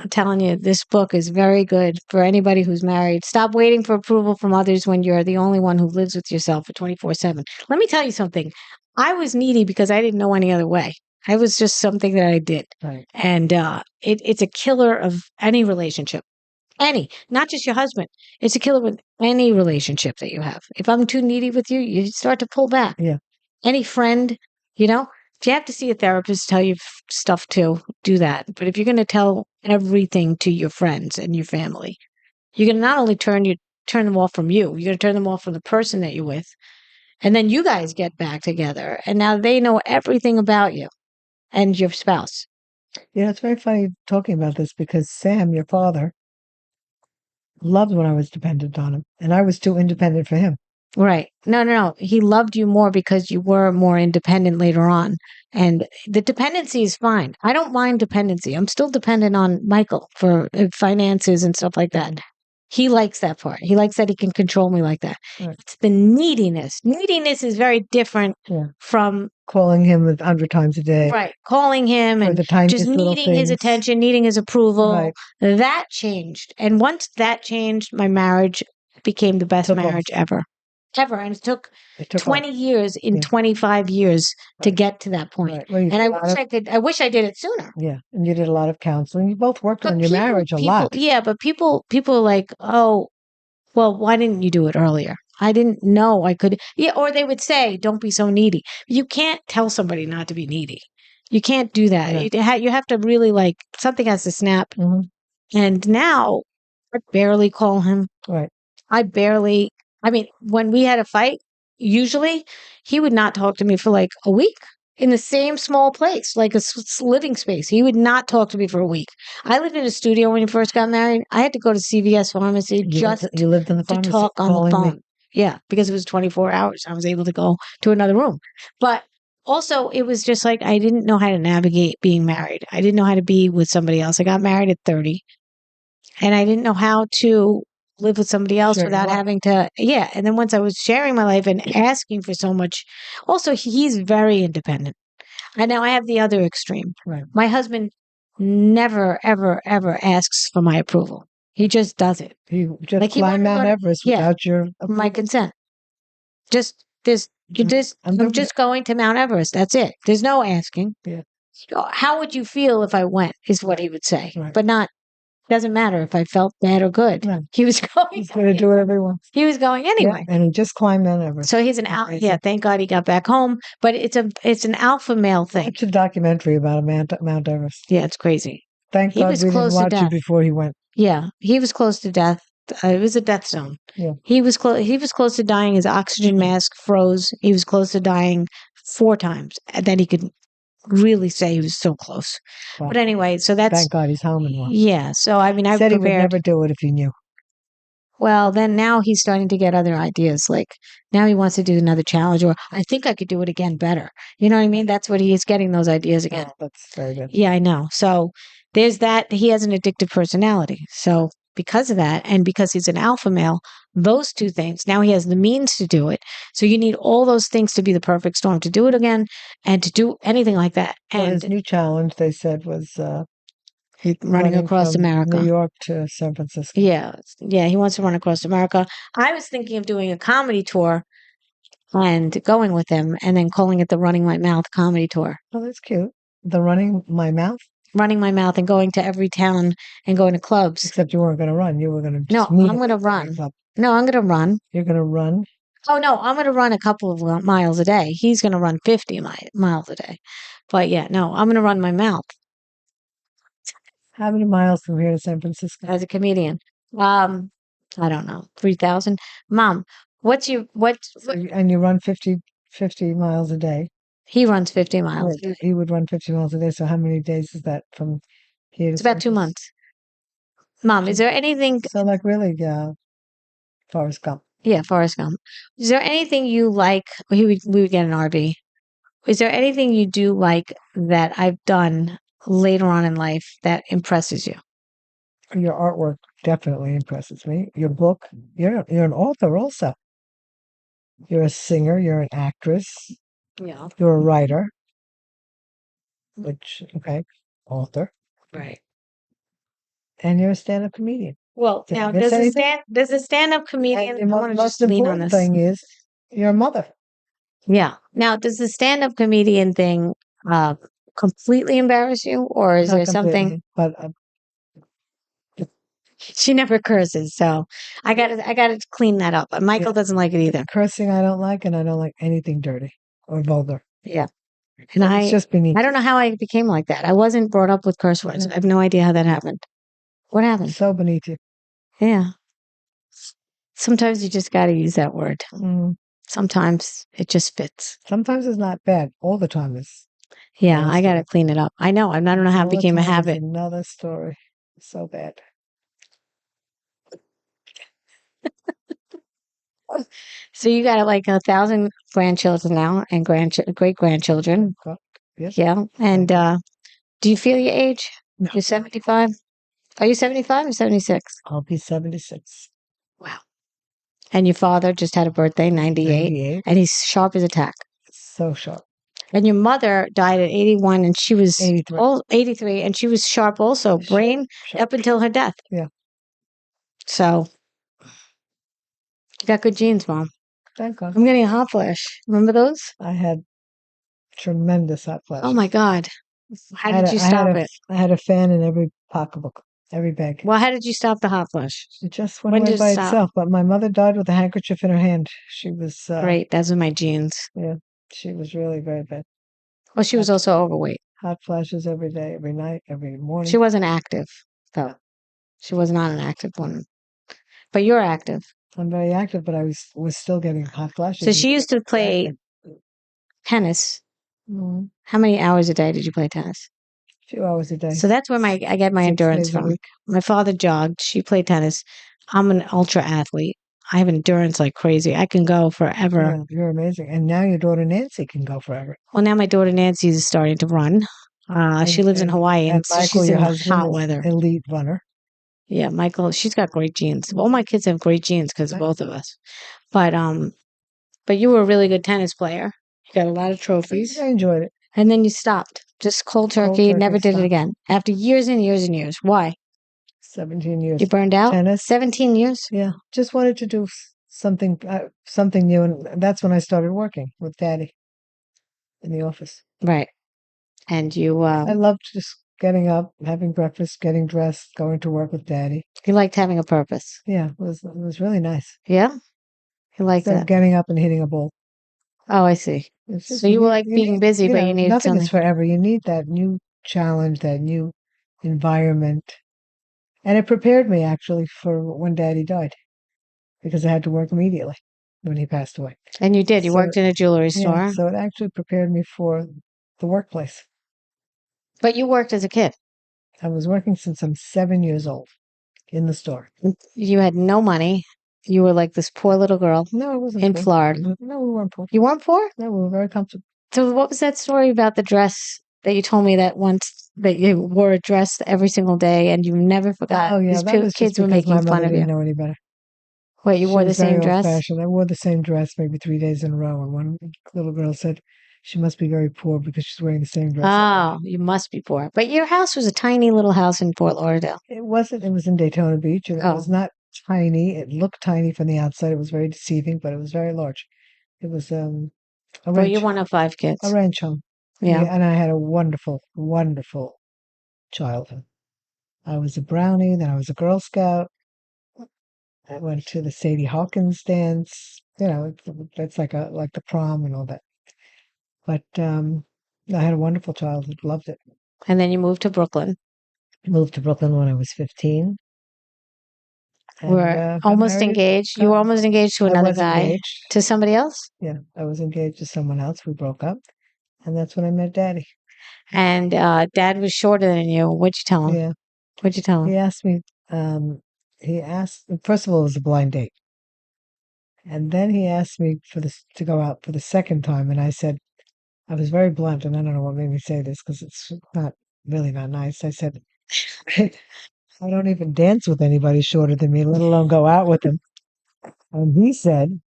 [SPEAKER 1] telling you, this book is very good for anybody who's married. Stop waiting for approval from others when you're the only one who lives with yourself for 24/7. Let me tell you something. I was needy because I didn't know any other way. I was just something that I did.
[SPEAKER 2] Right.
[SPEAKER 1] And it's a killer of any relationship. Not just your husband. It's a killer with any relationship that you have. If I'm too needy with you, you start to pull back.
[SPEAKER 2] Yeah.
[SPEAKER 1] Any friend, if you have to see a therapist, tell you stuff too, do that. But if you're going to tell everything to your friends and your family, you're going to not only turn them off from you, you're going to turn them off from the person that you're with. And then you guys get back together, and now they know everything about you and your spouse.
[SPEAKER 2] Yeah, it's very funny talking about this because Sam, your father, loved when I was dependent on him, and I was too independent for him.
[SPEAKER 1] Right. No. He loved you more because you were more independent later on. And the dependency is fine. I don't mind dependency. I'm still dependent on Michael for finances and stuff like that. He likes that part. He likes that he can control me like that. Right. It's the neediness. Neediness is very different from
[SPEAKER 2] calling him 100 times a day.
[SPEAKER 1] Right. Calling him and just needing his attention, needing his approval. Right. That changed. And once that changed, my marriage became the best marriage ever. And it took 20 years in 25 years to get to that point. Right. Well, and I wish I did it sooner.
[SPEAKER 2] Yeah. And you did a lot of counseling. You both worked on your marriage a lot.
[SPEAKER 1] Yeah. But people are like, oh, well, why didn't you do it earlier? I didn't know I could. Yeah. Or they would say, don't be so needy. You can't tell somebody not to be needy. You can't do that. Yeah. You have to really something has to snap. Mm-hmm. And now I barely call him.
[SPEAKER 2] Right.
[SPEAKER 1] When we had a fight, usually he would not talk to me for a week in the same small place, like a living space. He would not talk to me for a week. I lived in a studio when we first got married. I had to go to CVS Pharmacy
[SPEAKER 2] you lived in the pharmacy,
[SPEAKER 1] to talk on the phone. Yeah, because it was 24 hours. I was able to go to another room. But also, it was just I didn't know how to navigate being married. I didn't know how to be with somebody else. I got married at 30, and I didn't know how to live with somebody else without having to, And then once I was sharing my life and asking for so much, also he's very independent. And now I have the other extreme.
[SPEAKER 2] Right.
[SPEAKER 1] My husband never, ever, ever asks for my approval. He just does it.
[SPEAKER 2] He just climbed Mount Everest without
[SPEAKER 1] my consent. I'm just going to Mount Everest. That's it. There's no asking.
[SPEAKER 2] Yeah.
[SPEAKER 1] How would you feel if I went? Is what he would say,
[SPEAKER 2] right.
[SPEAKER 1] But not. Doesn't matter if I felt bad or good.
[SPEAKER 2] Right.
[SPEAKER 1] He was going.
[SPEAKER 2] He's going to do whatever he wants.
[SPEAKER 1] He was going anyway,
[SPEAKER 2] and he just climbed Mount Everest.
[SPEAKER 1] So he's an alpha. Yeah, thank God he got back home. But it's an alpha male thing.
[SPEAKER 2] It's a documentary about Mount Everest.
[SPEAKER 1] Yeah, it's crazy.
[SPEAKER 2] Thank God we didn't watch it before he went.
[SPEAKER 1] Yeah, he was close to death. It was a death zone.
[SPEAKER 2] Yeah,
[SPEAKER 1] he was close. He was close to dying. His oxygen mask froze. He was close to dying 4 times. And then he could really say he was so close. Wow. But anyway, so that's...
[SPEAKER 2] Thank God he's home and well.
[SPEAKER 1] Yeah, so I
[SPEAKER 2] said he would never do it if he knew.
[SPEAKER 1] Well, then now he's starting to get other ideas. Now he wants to do another challenge, or I think I could do it again better. You know what I mean? That's what he is getting those ideas again.
[SPEAKER 2] Oh, that's very good.
[SPEAKER 1] Yeah, I know. So there's that. He has an addictive personality. So because of that, and because he's an alpha male, those two things, now he has the means to do it. So you need all those things to be the perfect storm to do it again and to do anything like that.
[SPEAKER 2] Well, his
[SPEAKER 1] And
[SPEAKER 2] new challenge, they said, was
[SPEAKER 1] running across
[SPEAKER 2] from
[SPEAKER 1] America.
[SPEAKER 2] New York to San Francisco.
[SPEAKER 1] Yeah. Yeah. He wants to run across America. I was thinking of doing a comedy tour and going with him and then calling it the Running My Mouth comedy tour.
[SPEAKER 2] Oh, that's cute. The running my mouth?
[SPEAKER 1] Running my mouth and going to every town and going to clubs.
[SPEAKER 2] Except you weren't going to run. You were going to
[SPEAKER 1] No,
[SPEAKER 2] just meet
[SPEAKER 1] I'm
[SPEAKER 2] him
[SPEAKER 1] going to
[SPEAKER 2] at the
[SPEAKER 1] run.
[SPEAKER 2] club.
[SPEAKER 1] No, I'm going to run.
[SPEAKER 2] You're going to run?
[SPEAKER 1] Oh, no, I'm going to run a couple of miles a day. He's going to run 50 miles a day. But yeah, no, I'm going to run my mouth
[SPEAKER 2] How many miles from here to San Francisco?
[SPEAKER 1] as a comedian. I don't know, 3,000. Mom,
[SPEAKER 2] And you run 50 miles a day.
[SPEAKER 1] he runs 50 miles a day.
[SPEAKER 2] He would run 50 miles a day. So how many days is that from here to
[SPEAKER 1] It's about 2 months. Mom, is there anything,
[SPEAKER 2] So like really, Forrest Gump.
[SPEAKER 1] yeah, Forrest Gump. Is there anything you like? We would get an RV. Is there anything you do like that I've done later on in life that impresses you?
[SPEAKER 2] Your artwork definitely impresses me. Your book, you're an author also. You're a singer, you're an actress,
[SPEAKER 1] Yeah.
[SPEAKER 2] you're a writer, which okay, author,
[SPEAKER 1] Right.
[SPEAKER 2] and you're a stand-up comedian.
[SPEAKER 1] Well,
[SPEAKER 2] Did I
[SPEAKER 1] now
[SPEAKER 2] miss anything?
[SPEAKER 1] does a stand-up comedian,
[SPEAKER 2] And the
[SPEAKER 1] I want to
[SPEAKER 2] most
[SPEAKER 1] just lean on
[SPEAKER 2] important
[SPEAKER 1] this.
[SPEAKER 2] thing is you're a mother.
[SPEAKER 1] Yeah. Now, does the stand-up comedian thing completely embarrass you, or is
[SPEAKER 2] Not
[SPEAKER 1] there something?
[SPEAKER 2] completely, but
[SPEAKER 1] She never curses, so I gotta clean that up. And Michael doesn't like it either.
[SPEAKER 2] cursing I don't like, and I don't like anything dirty or vulgar.
[SPEAKER 1] Yeah. And
[SPEAKER 2] It's just beneath.
[SPEAKER 1] I don't know how I became like that. I wasn't brought up with curse words. I have no idea how that happened. What happened?
[SPEAKER 2] So beneath you.
[SPEAKER 1] Yeah. Sometimes you just got to use that word.
[SPEAKER 2] Mm.
[SPEAKER 1] Sometimes it just fits.
[SPEAKER 2] Sometimes it's not bad. All the time is.
[SPEAKER 1] Yeah, I got to clean it up. I know. I don't know how it became a habit.
[SPEAKER 2] Another story. So bad.
[SPEAKER 1] So you got like 1,000 grandchildren now and great grandchildren.
[SPEAKER 2] Yes.
[SPEAKER 1] Yeah. And do you feel your age?
[SPEAKER 2] No.
[SPEAKER 1] You're 75? Are you 75 or 76?
[SPEAKER 2] I'll be 76.
[SPEAKER 1] Wow. And your father just had a birthday, 98.
[SPEAKER 2] 98.
[SPEAKER 1] And he's sharp as a tack.
[SPEAKER 2] So sharp.
[SPEAKER 1] And your mother died at 81 and she was
[SPEAKER 2] 83.
[SPEAKER 1] 83 and she was sharp also, brain
[SPEAKER 2] Sharp.
[SPEAKER 1] up until her death.
[SPEAKER 2] Yeah.
[SPEAKER 1] So you got good genes, Mom.
[SPEAKER 2] Thank God.
[SPEAKER 1] I'm getting a hot flash. Remember those?
[SPEAKER 2] I had tremendous hot flashes.
[SPEAKER 1] Oh my God. How did you stop it?
[SPEAKER 2] I had a fan in every pocketbook, every bag.
[SPEAKER 1] Well, how did you stop the hot flash?
[SPEAKER 2] It just went
[SPEAKER 1] When
[SPEAKER 2] away
[SPEAKER 1] did it
[SPEAKER 2] by
[SPEAKER 1] stop?
[SPEAKER 2] itself. But my mother died with a handkerchief in her hand. She was
[SPEAKER 1] Great. Those are my genes.
[SPEAKER 2] Yeah, she was really very bad.
[SPEAKER 1] Well, she was also overweight.
[SPEAKER 2] Hot flashes every day, every night, every morning.
[SPEAKER 1] She wasn't active, though. She was not an active woman. But you're active.
[SPEAKER 2] I'm very active, but I was still getting hot flashes.
[SPEAKER 1] So she used to play tennis.
[SPEAKER 2] Mm-hmm.
[SPEAKER 1] How many hours a day did you play tennis?
[SPEAKER 2] A few hours a day.
[SPEAKER 1] So that's where I get my
[SPEAKER 2] 6
[SPEAKER 1] endurance
[SPEAKER 2] days a
[SPEAKER 1] from.
[SPEAKER 2] week.
[SPEAKER 1] My father jogged. She played tennis. I'm an ultra athlete. I have endurance like crazy. I can go forever.
[SPEAKER 2] Yeah, you're amazing. And now your daughter Nancy can go forever.
[SPEAKER 1] Well, now my daughter Nancy is starting to run. She lives in Hawaii, and so
[SPEAKER 2] Michael,
[SPEAKER 1] she's
[SPEAKER 2] your
[SPEAKER 1] in
[SPEAKER 2] husband,
[SPEAKER 1] hot
[SPEAKER 2] is
[SPEAKER 1] weather.
[SPEAKER 2] elite runner.
[SPEAKER 1] Yeah, Michael, she's got great genes. All my kids have great genes because of both of us. But you were a really good tennis player. You got a lot of trophies.
[SPEAKER 2] I enjoyed it.
[SPEAKER 1] And then you stopped. Just cold turkey, never did it again. After years and years and years. Why?
[SPEAKER 2] 17 years.
[SPEAKER 1] You burned out?
[SPEAKER 2] Tennis.
[SPEAKER 1] 17 years?
[SPEAKER 2] Yeah. Just wanted to do something new. And that's when I started working with Daddy in the office.
[SPEAKER 1] Right. And you...
[SPEAKER 2] I loved just getting up, having breakfast, getting dressed, going to work with Daddy.
[SPEAKER 1] You liked having a purpose.
[SPEAKER 2] Yeah, it was really nice.
[SPEAKER 1] Yeah? You liked
[SPEAKER 2] Instead
[SPEAKER 1] that?
[SPEAKER 2] of getting up and hitting a ball.
[SPEAKER 1] Oh, I see. So you were like being busy, but you needed
[SPEAKER 2] nothing
[SPEAKER 1] something.
[SPEAKER 2] is forever. You need that new challenge, that new environment. And it prepared me actually for when Daddy died, because I had to work immediately when he passed away.
[SPEAKER 1] And you did. You worked in a jewelry store.
[SPEAKER 2] Yeah, so it actually prepared me for the workplace.
[SPEAKER 1] But you worked as a kid.
[SPEAKER 2] I was working since I'm 7 years old in the store.
[SPEAKER 1] You had no money. You were like this poor little girl.
[SPEAKER 2] No, I wasn't
[SPEAKER 1] in
[SPEAKER 2] poor.
[SPEAKER 1] Florida.
[SPEAKER 2] No, we weren't poor.
[SPEAKER 1] You weren't poor?
[SPEAKER 2] No, we were very comfortable.
[SPEAKER 1] So what was that story about the dress that you told me that once that you wore a dress every single day and you never forgot.
[SPEAKER 2] Oh yeah,
[SPEAKER 1] These
[SPEAKER 2] that was just
[SPEAKER 1] kids were
[SPEAKER 2] because my
[SPEAKER 1] making fun
[SPEAKER 2] mother
[SPEAKER 1] of you.
[SPEAKER 2] didn't know any better.
[SPEAKER 1] Wait, you
[SPEAKER 2] She
[SPEAKER 1] wore the
[SPEAKER 2] was very
[SPEAKER 1] same
[SPEAKER 2] old
[SPEAKER 1] dress?
[SPEAKER 2] fashioned. I wore the same dress maybe 3 days in a row, and one little girl said she must be very poor because she's wearing the same dress every day.
[SPEAKER 1] Oh, you must be poor. But your house was a tiny little house in Fort Lauderdale.
[SPEAKER 2] It wasn't. It was in Daytona Beach, and it was
[SPEAKER 1] Oh,
[SPEAKER 2] not tiny. It looked tiny from the outside. It was very deceiving, but it was very large. It was a
[SPEAKER 1] well, you're
[SPEAKER 2] ranch,
[SPEAKER 1] one of five
[SPEAKER 2] a
[SPEAKER 1] kids.
[SPEAKER 2] ranch home.
[SPEAKER 1] Yeah.
[SPEAKER 2] And I had a wonderful, wonderful childhood. I was a brownie, then I was a Girl Scout. I went to the Sadie Hawkins dance. That's like the prom and all that. But I had a wonderful childhood. Loved it.
[SPEAKER 1] And then you moved to Brooklyn.
[SPEAKER 2] Moved to Brooklyn when I was 15 and
[SPEAKER 1] We're
[SPEAKER 2] got
[SPEAKER 1] almost
[SPEAKER 2] married.
[SPEAKER 1] engaged. You
[SPEAKER 2] Got,
[SPEAKER 1] were almost engaged to
[SPEAKER 2] I
[SPEAKER 1] another
[SPEAKER 2] was
[SPEAKER 1] guy,
[SPEAKER 2] engaged.
[SPEAKER 1] to somebody else.
[SPEAKER 2] Yeah, I was engaged to someone else. We broke up, and that's when I met Daddy.
[SPEAKER 1] And dad was shorter than you. What'd you tell him?
[SPEAKER 2] Yeah,
[SPEAKER 1] What'd you tell him?
[SPEAKER 2] he asked me. He asked. First of all, it was a blind date, and then he asked me to go out for the second time, and I said I was very blunt, and I don't know what made me say this because it's not really not nice. I said I don't even dance with anybody shorter than me, let alone go out with them. And he said,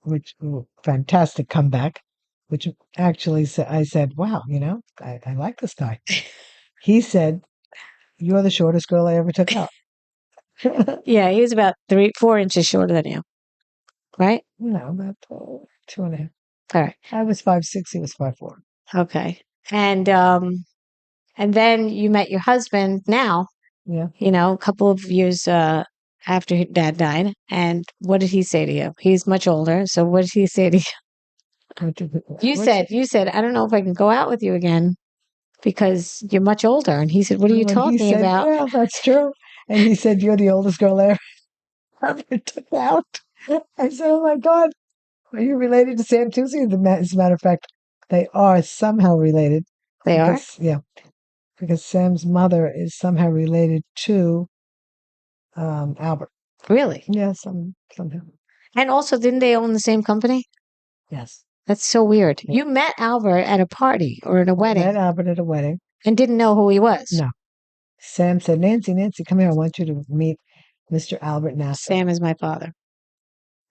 [SPEAKER 2] which fantastic comeback, which actually I said, wow, I like this guy. He said, you're the shortest girl I ever took out.
[SPEAKER 1] Yeah, he was about 4 inches shorter than you, right?
[SPEAKER 2] No, about 2.5.
[SPEAKER 1] All right.
[SPEAKER 2] I was 5'6", he was 5'4".
[SPEAKER 1] Okay. And then you met your husband now,
[SPEAKER 2] Yeah.
[SPEAKER 1] a couple of years after dad died. And what did he say to you? He's much older. So what did he say to you? You said, I don't know if I can go out with you again because you're much older. And he said, what are you
[SPEAKER 2] When he
[SPEAKER 1] talking
[SPEAKER 2] said,
[SPEAKER 1] about?
[SPEAKER 2] well, that's true. And he said, you're the oldest girl I ever took out. I said, oh my God, are you related to Sam Tucci? As a matter of fact, they are somehow related
[SPEAKER 1] They are?
[SPEAKER 2] because Sam's mother is somehow related to Albert.
[SPEAKER 1] Really?
[SPEAKER 2] Yeah, somehow.
[SPEAKER 1] And also, didn't they own the same company?
[SPEAKER 2] Yes.
[SPEAKER 1] That's so weird.
[SPEAKER 2] Yeah.
[SPEAKER 1] You met Albert at a party or at a
[SPEAKER 2] I met
[SPEAKER 1] wedding
[SPEAKER 2] Albert at a wedding.
[SPEAKER 1] and didn't know who he was.
[SPEAKER 2] No. Sam said, Nancy, come here. I want you to meet Mr. Albert Nasser.
[SPEAKER 1] Sam is my father.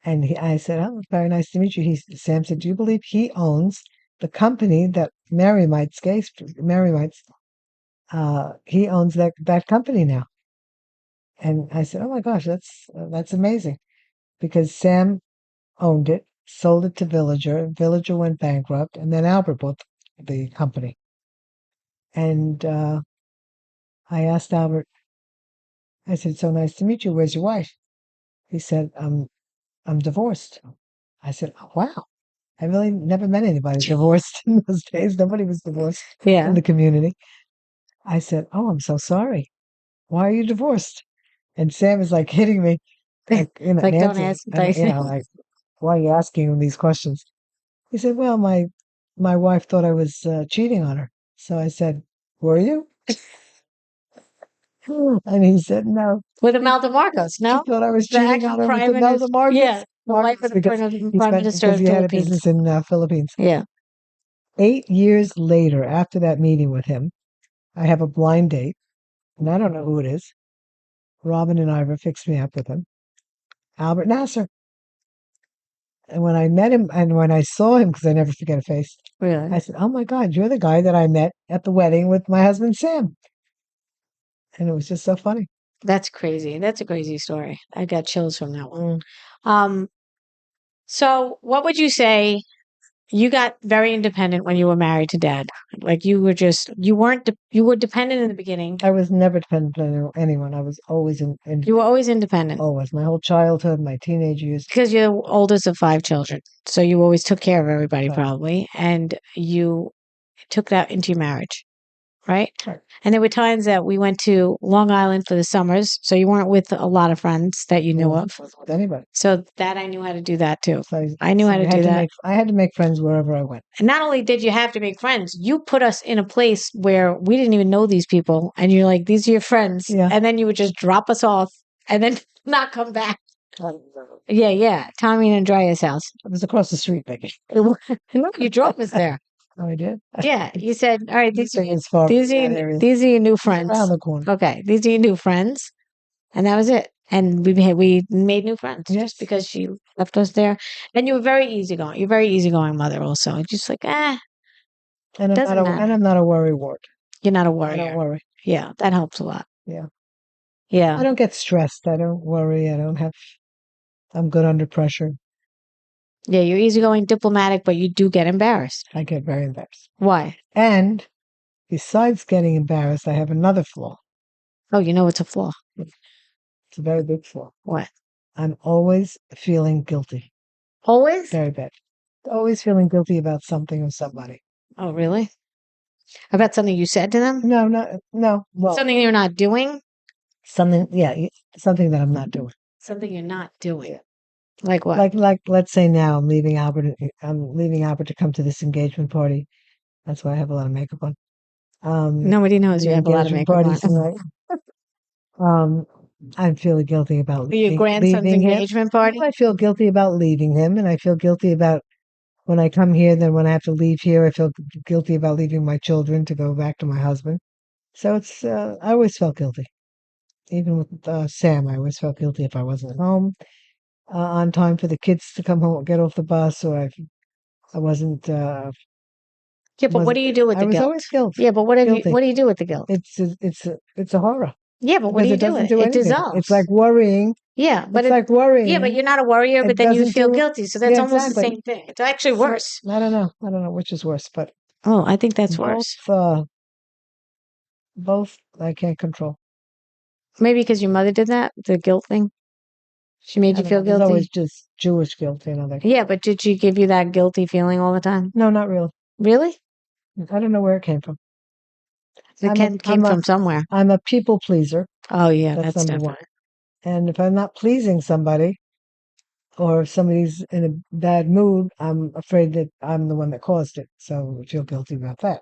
[SPEAKER 2] And I said, oh, very nice to meet you. Sam said, do you believe he owns the company that Merriamites, he owns that company now. And I said, oh my gosh, that's amazing because Sam owned it, sold it to Villager. Villager went bankrupt, and then Albert bought the company. And I asked Albert, I said, so nice to meet you. Where's your wife? He said, I'm divorced. I said, oh, wow. I really never met anybody divorced in those days. Nobody was divorced in
[SPEAKER 1] Yeah.
[SPEAKER 2] the community. I said, oh, I'm so sorry. Why are you divorced? And Sam is like hitting me, like,
[SPEAKER 1] Like, don't
[SPEAKER 2] Nancy,
[SPEAKER 1] ask.
[SPEAKER 2] and like, why are you asking him these questions? He said, well, my wife thought I was cheating on her. So I said, were you? And he said, no.
[SPEAKER 1] With Imelda Marcos,
[SPEAKER 2] She
[SPEAKER 1] no?
[SPEAKER 2] thought I was
[SPEAKER 1] The
[SPEAKER 2] cheating
[SPEAKER 1] actual
[SPEAKER 2] on her with
[SPEAKER 1] prime minister.
[SPEAKER 2] Imelda Marcos.
[SPEAKER 1] Yeah, the wife of the prime minister
[SPEAKER 2] Because
[SPEAKER 1] of
[SPEAKER 2] he had a
[SPEAKER 1] Philippines.
[SPEAKER 2] business in Philippines.
[SPEAKER 1] Yeah.
[SPEAKER 2] 8 years later, after that meeting with him, I have a blind date, and I don't know who it is. Robin and Ivor fixed me up with him. Albert Nasser. And when I met him, and when I saw him, because I never forget a face,
[SPEAKER 1] Really?
[SPEAKER 2] I said, oh my God, you're the guy that I met at the wedding with my husband, Sam. And it was just so funny.
[SPEAKER 1] That's crazy. That's a crazy story. I got chills from that one.
[SPEAKER 2] Mm.
[SPEAKER 1] So what would you say? You got very independent when you were married to dad. Like you were dependent in the beginning.
[SPEAKER 2] I was never dependent on anyone. I was always
[SPEAKER 1] You were always independent
[SPEAKER 2] always my whole childhood, my teenage years.
[SPEAKER 1] because you're the oldest of five children. So you always took care of everybody
[SPEAKER 2] Right.
[SPEAKER 1] probably. And you took that into your marriage. Right?
[SPEAKER 2] Right.
[SPEAKER 1] And there were times that we went to Long Island for the summers. So you weren't with a lot of friends that you knew of.
[SPEAKER 2] Wasn't with anybody.
[SPEAKER 1] So that I knew how to do that too.
[SPEAKER 2] So
[SPEAKER 1] I knew how to do that.
[SPEAKER 2] I had to make friends wherever I went.
[SPEAKER 1] And not only did you have to make friends, you put us in a place where we didn't even know these people. And you're like, these are your friends.
[SPEAKER 2] Yeah.
[SPEAKER 1] And then you would just drop us off and then not come back. Yeah. Tommy and Andrea's house.
[SPEAKER 2] It was across the street, Becky.
[SPEAKER 1] No, you drove us there.
[SPEAKER 2] Oh, I did.
[SPEAKER 1] Yeah, you said, all right,
[SPEAKER 2] This thing is far from that area.
[SPEAKER 1] these are your new
[SPEAKER 2] It's
[SPEAKER 1] friends.
[SPEAKER 2] around the corner.
[SPEAKER 1] Okay, these are your new friends. And that was it. And we made new friends
[SPEAKER 2] Yes.
[SPEAKER 1] just because she left us there. And you were very easygoing. You're a very easygoing mother also. Just like,
[SPEAKER 2] And
[SPEAKER 1] doesn't matter.
[SPEAKER 2] I'm not a worrywart.
[SPEAKER 1] You're not a
[SPEAKER 2] I don't
[SPEAKER 1] worrier.
[SPEAKER 2] worry.
[SPEAKER 1] Yeah, that helps a lot.
[SPEAKER 2] Yeah. I
[SPEAKER 1] Yeah.
[SPEAKER 2] don't get stressed. I don't worry. I'm good under pressure.
[SPEAKER 1] Yeah, you're easygoing, diplomatic, but you do get embarrassed.
[SPEAKER 2] I get very embarrassed.
[SPEAKER 1] Why?
[SPEAKER 2] And besides getting embarrassed, I have another flaw.
[SPEAKER 1] Oh, you know it's a flaw.
[SPEAKER 2] It's a very big flaw.
[SPEAKER 1] What?
[SPEAKER 2] I'm always feeling guilty.
[SPEAKER 1] Always?
[SPEAKER 2] Very bad. Always feeling guilty about something or somebody.
[SPEAKER 1] Oh, really? About something you said to them?
[SPEAKER 2] No. Well,
[SPEAKER 1] Something you're not doing?
[SPEAKER 2] something that I'm not doing.
[SPEAKER 1] Something you're not doing. Like what?
[SPEAKER 2] Like let's say now I'm leaving Albert to come to this engagement party. That's why I have a lot of makeup on.
[SPEAKER 1] Nobody knows
[SPEAKER 2] The
[SPEAKER 1] you have a lot of
[SPEAKER 2] engagement
[SPEAKER 1] makeup on.
[SPEAKER 2] party tonight. I'm feeling guilty about
[SPEAKER 1] For your grandson's
[SPEAKER 2] leaving him.
[SPEAKER 1] engagement party?
[SPEAKER 2] I feel guilty about leaving him, and I feel guilty about when I come here. Then when I have to leave here, I feel guilty about leaving my children to go back to my husband. So it's I always felt guilty. Even with Sam, I always felt guilty if I wasn't home on time for the kids to come home, get off the bus, or I wasn't.
[SPEAKER 1] Yeah, but what do you do with
[SPEAKER 2] I
[SPEAKER 1] the
[SPEAKER 2] was
[SPEAKER 1] guilt?
[SPEAKER 2] always guilty.
[SPEAKER 1] Yeah, but
[SPEAKER 2] Guilty.
[SPEAKER 1] what do you do with the guilt?
[SPEAKER 2] It's a horror
[SPEAKER 1] Yeah, but what do
[SPEAKER 2] because
[SPEAKER 1] you
[SPEAKER 2] it
[SPEAKER 1] do with
[SPEAKER 2] doesn't
[SPEAKER 1] it?
[SPEAKER 2] do
[SPEAKER 1] It
[SPEAKER 2] anything. It's
[SPEAKER 1] dissolves.
[SPEAKER 2] like worrying.
[SPEAKER 1] Yeah, but
[SPEAKER 2] It's like
[SPEAKER 1] yeah, but
[SPEAKER 2] worrying.
[SPEAKER 1] you're not a worrier, but
[SPEAKER 2] It
[SPEAKER 1] then you
[SPEAKER 2] doesn't
[SPEAKER 1] feel
[SPEAKER 2] do.
[SPEAKER 1] guilty. So that's
[SPEAKER 2] Yeah,
[SPEAKER 1] almost the
[SPEAKER 2] exactly.
[SPEAKER 1] same thing. It's actually
[SPEAKER 2] So,
[SPEAKER 1] worse.
[SPEAKER 2] I don't know. I don't know which is worse, but
[SPEAKER 1] Oh, I think that's
[SPEAKER 2] both
[SPEAKER 1] worse.
[SPEAKER 2] both I can't control.
[SPEAKER 1] Maybe because your mother did that, the guilt thing. She made
[SPEAKER 2] I
[SPEAKER 1] you
[SPEAKER 2] don't
[SPEAKER 1] feel
[SPEAKER 2] know. There's always
[SPEAKER 1] guilty.
[SPEAKER 2] just Jewish guilt, Like,
[SPEAKER 1] Yeah, but did she give you that guilty feeling all the time?
[SPEAKER 2] no, not really.
[SPEAKER 1] Really?
[SPEAKER 2] I don't know where it came from.
[SPEAKER 1] It came from somewhere.
[SPEAKER 2] I'm a people pleaser.
[SPEAKER 1] Oh, yeah,
[SPEAKER 2] That's
[SPEAKER 1] that's
[SPEAKER 2] number one.
[SPEAKER 1] definite.
[SPEAKER 2] And if I'm not pleasing somebody, or if somebody's in a bad mood, I'm afraid that I'm the one that caused it. So I feel guilty about that.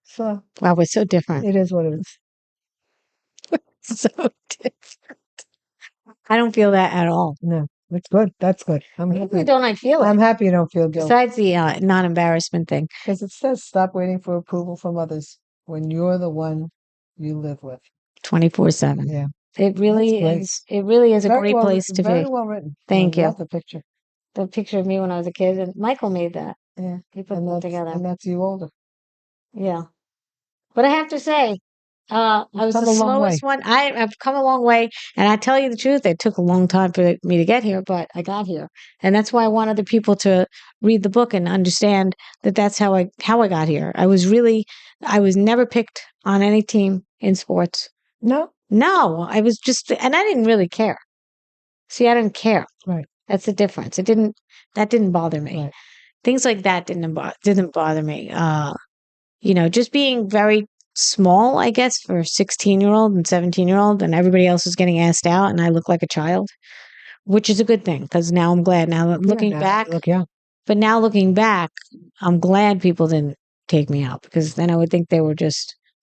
[SPEAKER 2] So
[SPEAKER 1] Wow, we're so different.
[SPEAKER 2] it is what it is.
[SPEAKER 1] So different. I don't feel that at all.
[SPEAKER 2] No, it's good. That's good. I'm
[SPEAKER 1] Why
[SPEAKER 2] happy.
[SPEAKER 1] don't I feel
[SPEAKER 2] I'm
[SPEAKER 1] it?
[SPEAKER 2] happy you don't feel guilty
[SPEAKER 1] Besides the non-embarrassment thing.
[SPEAKER 2] because it says stop waiting for approval from others when you're the one you live with.
[SPEAKER 1] 24/7.
[SPEAKER 2] Yeah,
[SPEAKER 1] It really
[SPEAKER 2] great.
[SPEAKER 1] is. It really is a great place to
[SPEAKER 2] Very
[SPEAKER 1] be.
[SPEAKER 2] well written.
[SPEAKER 1] Thank
[SPEAKER 2] I
[SPEAKER 1] you.
[SPEAKER 2] love the picture.
[SPEAKER 1] The picture of me when I was a kid, and Michael made that.
[SPEAKER 2] Yeah,
[SPEAKER 1] He put them together.
[SPEAKER 2] and that's you older.
[SPEAKER 1] Yeah. But I have to say, I was
[SPEAKER 2] Come
[SPEAKER 1] the
[SPEAKER 2] a long way.
[SPEAKER 1] slowest one. I've come a long way, and I tell you the truth, it took a long time for me to get here, but I got here, and that's why I want other people to read the book and understand that that's how I got here. I was never picked on any team in sports.
[SPEAKER 2] No,
[SPEAKER 1] No, I was just, and I didn't really care. See, I didn't care.
[SPEAKER 2] right.
[SPEAKER 1] That's the difference. That didn't bother me.
[SPEAKER 2] Right.
[SPEAKER 1] Things like that didn't bother me. Just being very small, I guess, for a 16-year-old and 17-year-old, and everybody else was getting asked out, and I look like a child, which is a good thing because now I'm glad. Now looking back,
[SPEAKER 2] Look, yeah.
[SPEAKER 1] but now looking back, I'm glad people didn't take me out because then I would think they were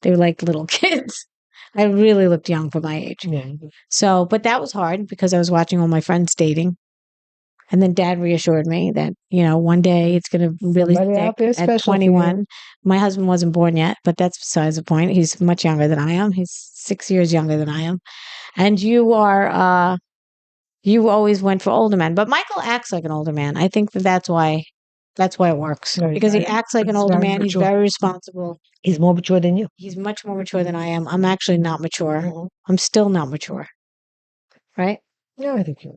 [SPEAKER 1] like little kids. I really looked young for my age.
[SPEAKER 2] Yeah.
[SPEAKER 1] So, but that was hard because I was watching all my friends dating. And then dad reassured me that, one day it's going to really
[SPEAKER 2] Somebody out there
[SPEAKER 1] stick at
[SPEAKER 2] special for you.
[SPEAKER 1] 21. My husband wasn't born yet, but that's besides the point. He's much younger than I am. He's 6 years younger than I am. And you always went for older men, but Michael acts like an older man. I think that's why it works
[SPEAKER 2] Right,
[SPEAKER 1] because he
[SPEAKER 2] right.
[SPEAKER 1] acts like an
[SPEAKER 2] He's
[SPEAKER 1] older
[SPEAKER 2] very
[SPEAKER 1] man. He's
[SPEAKER 2] mature.
[SPEAKER 1] very responsible.
[SPEAKER 2] He's more mature than you.
[SPEAKER 1] He's much more mature than I am. I'm actually not mature.
[SPEAKER 2] Mhm.
[SPEAKER 1] I'm still not mature. Right?
[SPEAKER 2] Yeah, I think you.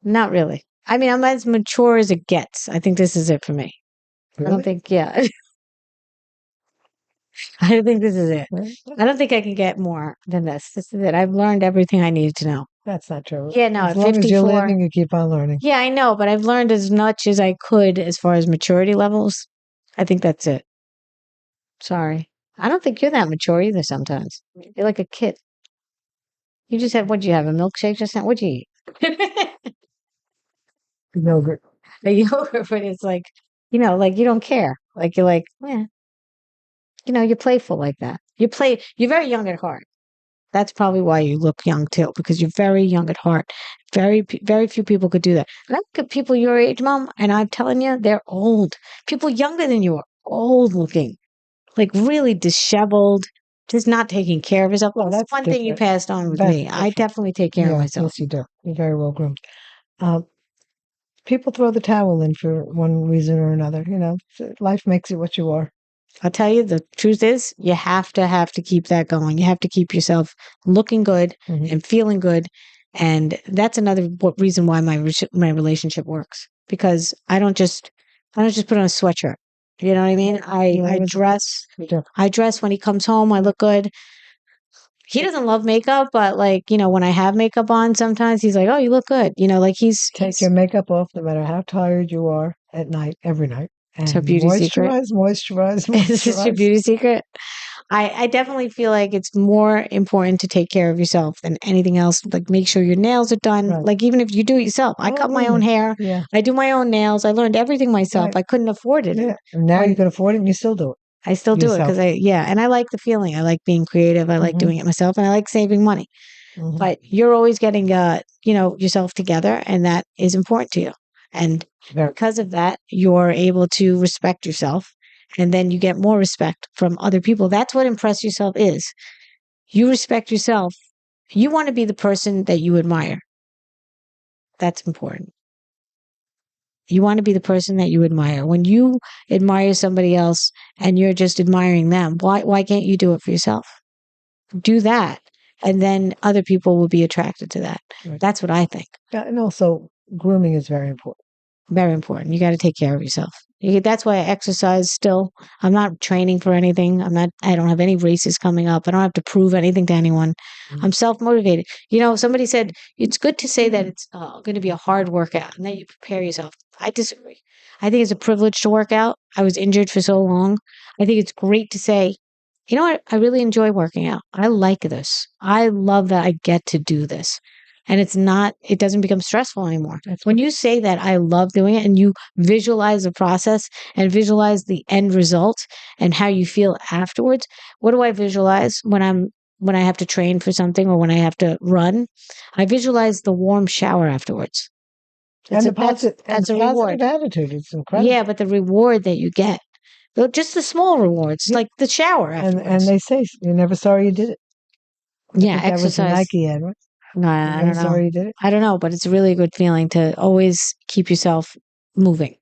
[SPEAKER 1] Not really. I mean, I'm as mature as it gets. I think this is it for me. I don't
[SPEAKER 2] Really?
[SPEAKER 1] think, yeah. I don't think this is it.
[SPEAKER 2] Right.
[SPEAKER 1] I don't think I can get more than this. This is it. I've learned everything I needed to know.
[SPEAKER 2] That's not true.
[SPEAKER 1] Yeah, no,
[SPEAKER 2] As
[SPEAKER 1] at
[SPEAKER 2] long as you're
[SPEAKER 1] 54.
[SPEAKER 2] learning, you keep on learning.
[SPEAKER 1] Yeah, I know, but I've learned as much as I could as far as maturity levels. I think that's it. Sorry. I don't think you're that mature either sometimes. You're like a kid. You just had, what'd you have, a milkshake just now? What'd you eat?
[SPEAKER 2] Yogurt.
[SPEAKER 1] A yogurt, but it's like, like you don't care. Like you're like, you're playful like that. You're very young at heart. That's probably why you look young too, because you're very young at heart. Very few people could do that. And I look at people your age, Mom, and I'm telling you, they're old. People younger than you are old looking, like really disheveled, just not taking care of yourself.
[SPEAKER 2] Well,
[SPEAKER 1] That's
[SPEAKER 2] that's
[SPEAKER 1] one thing you
[SPEAKER 2] different.
[SPEAKER 1] passed on with
[SPEAKER 2] That's
[SPEAKER 1] me. I
[SPEAKER 2] different.
[SPEAKER 1] definitely take care of
[SPEAKER 2] Yeah,
[SPEAKER 1] myself.
[SPEAKER 2] yes, you do. You're very well groomed. Um, People throw the towel in for one reason or another. Life makes you what you are.
[SPEAKER 1] I'll tell you, the truth is, you have to keep that going. You have to keep yourself looking good
[SPEAKER 2] Mhm.
[SPEAKER 1] and feeling good, and that's another reason why my relationship works, because I don't just put on a sweatshirt. You know what I mean? I
[SPEAKER 2] Yeah,
[SPEAKER 1] I
[SPEAKER 2] it was
[SPEAKER 1] dress
[SPEAKER 2] different.
[SPEAKER 1] I dress when he comes home. I look good. He doesn't love makeup, but like when I have makeup on, sometimes he's like, "Oh, you look good." Like
[SPEAKER 2] Take
[SPEAKER 1] he's
[SPEAKER 2] your makeup off no matter how tired you are at night, every night,
[SPEAKER 1] it's a
[SPEAKER 2] and
[SPEAKER 1] beauty secret.
[SPEAKER 2] moisturize, moisturize,
[SPEAKER 1] Is this your
[SPEAKER 2] moisturize.
[SPEAKER 1] beauty secret? I definitely feel like it's more important to take care of yourself than anything else. Like make sure your nails are done.
[SPEAKER 2] Right.
[SPEAKER 1] Like even if you do it yourself, I
[SPEAKER 2] Oh,
[SPEAKER 1] cut my
[SPEAKER 2] believe
[SPEAKER 1] own
[SPEAKER 2] me.
[SPEAKER 1] hair.
[SPEAKER 2] Yeah,
[SPEAKER 1] I do my own nails. I learned everything myself.
[SPEAKER 2] right.
[SPEAKER 1] I couldn't afford it.
[SPEAKER 2] Yeah. And now you
[SPEAKER 1] When
[SPEAKER 2] can afford it and you still do it
[SPEAKER 1] I still do it because
[SPEAKER 2] yourself.
[SPEAKER 1] and I like the feeling. I like being creative. I like
[SPEAKER 2] Hmm.
[SPEAKER 1] doing it myself and I like saving money.
[SPEAKER 2] Hmm.
[SPEAKER 1] But you're always getting, yourself together, and that is important to you. And
[SPEAKER 2] Very.
[SPEAKER 1] because of that, you're able to respect yourself, and then you get more respect from other people. That's what impress yourself is. You respect yourself. You want to be the person that you admire. That's important. You want to be the person that you admire. When you admire somebody else and you're just admiring them, why can't you do it for yourself? Do that, and then other people will be attracted to that.
[SPEAKER 2] Right.
[SPEAKER 1] That's what I think.
[SPEAKER 2] Yeah, and also grooming is very important.
[SPEAKER 1] Very important. You got to take care of yourself. That's why I exercise still. I'm not training for anything. I don't have any races coming up. I don't have to prove anything to anyone.
[SPEAKER 2] Mhm.
[SPEAKER 1] I'm self motivated. Somebody said it's good to say that it's going to be a hard workout and then you prepare yourself. I disagree. I think it's a privilege to work out. I was injured for so long. I think it's great to say, you know what? I really enjoy working out. I like this. I love that I get to do this. And it doesn't become stressful anymore. When you say that I love doing it and you visualize the process and visualize the end result and how you feel afterwards, what do I visualize when I have to train for something or when I have to run? I visualize the warm shower afterwards.
[SPEAKER 2] And the
[SPEAKER 1] That's
[SPEAKER 2] positive and
[SPEAKER 1] that's
[SPEAKER 2] the
[SPEAKER 1] a
[SPEAKER 2] positive
[SPEAKER 1] reward.
[SPEAKER 2] attitude. It's
[SPEAKER 1] Yeah,
[SPEAKER 2] incredible.
[SPEAKER 1] but the reward that you get, just the small rewards,
[SPEAKER 2] Yeah.
[SPEAKER 1] like the shower
[SPEAKER 2] And
[SPEAKER 1] afterwards.
[SPEAKER 2] they say you're never sorry you did it. I
[SPEAKER 1] Yeah,
[SPEAKER 2] think that was the
[SPEAKER 1] exercise.
[SPEAKER 2] Nike ad, right?
[SPEAKER 1] No,
[SPEAKER 2] You're
[SPEAKER 1] I
[SPEAKER 2] never
[SPEAKER 1] don't know.
[SPEAKER 2] sorry you did it.
[SPEAKER 1] I don't know, but it's a really good feeling to always keep yourself moving.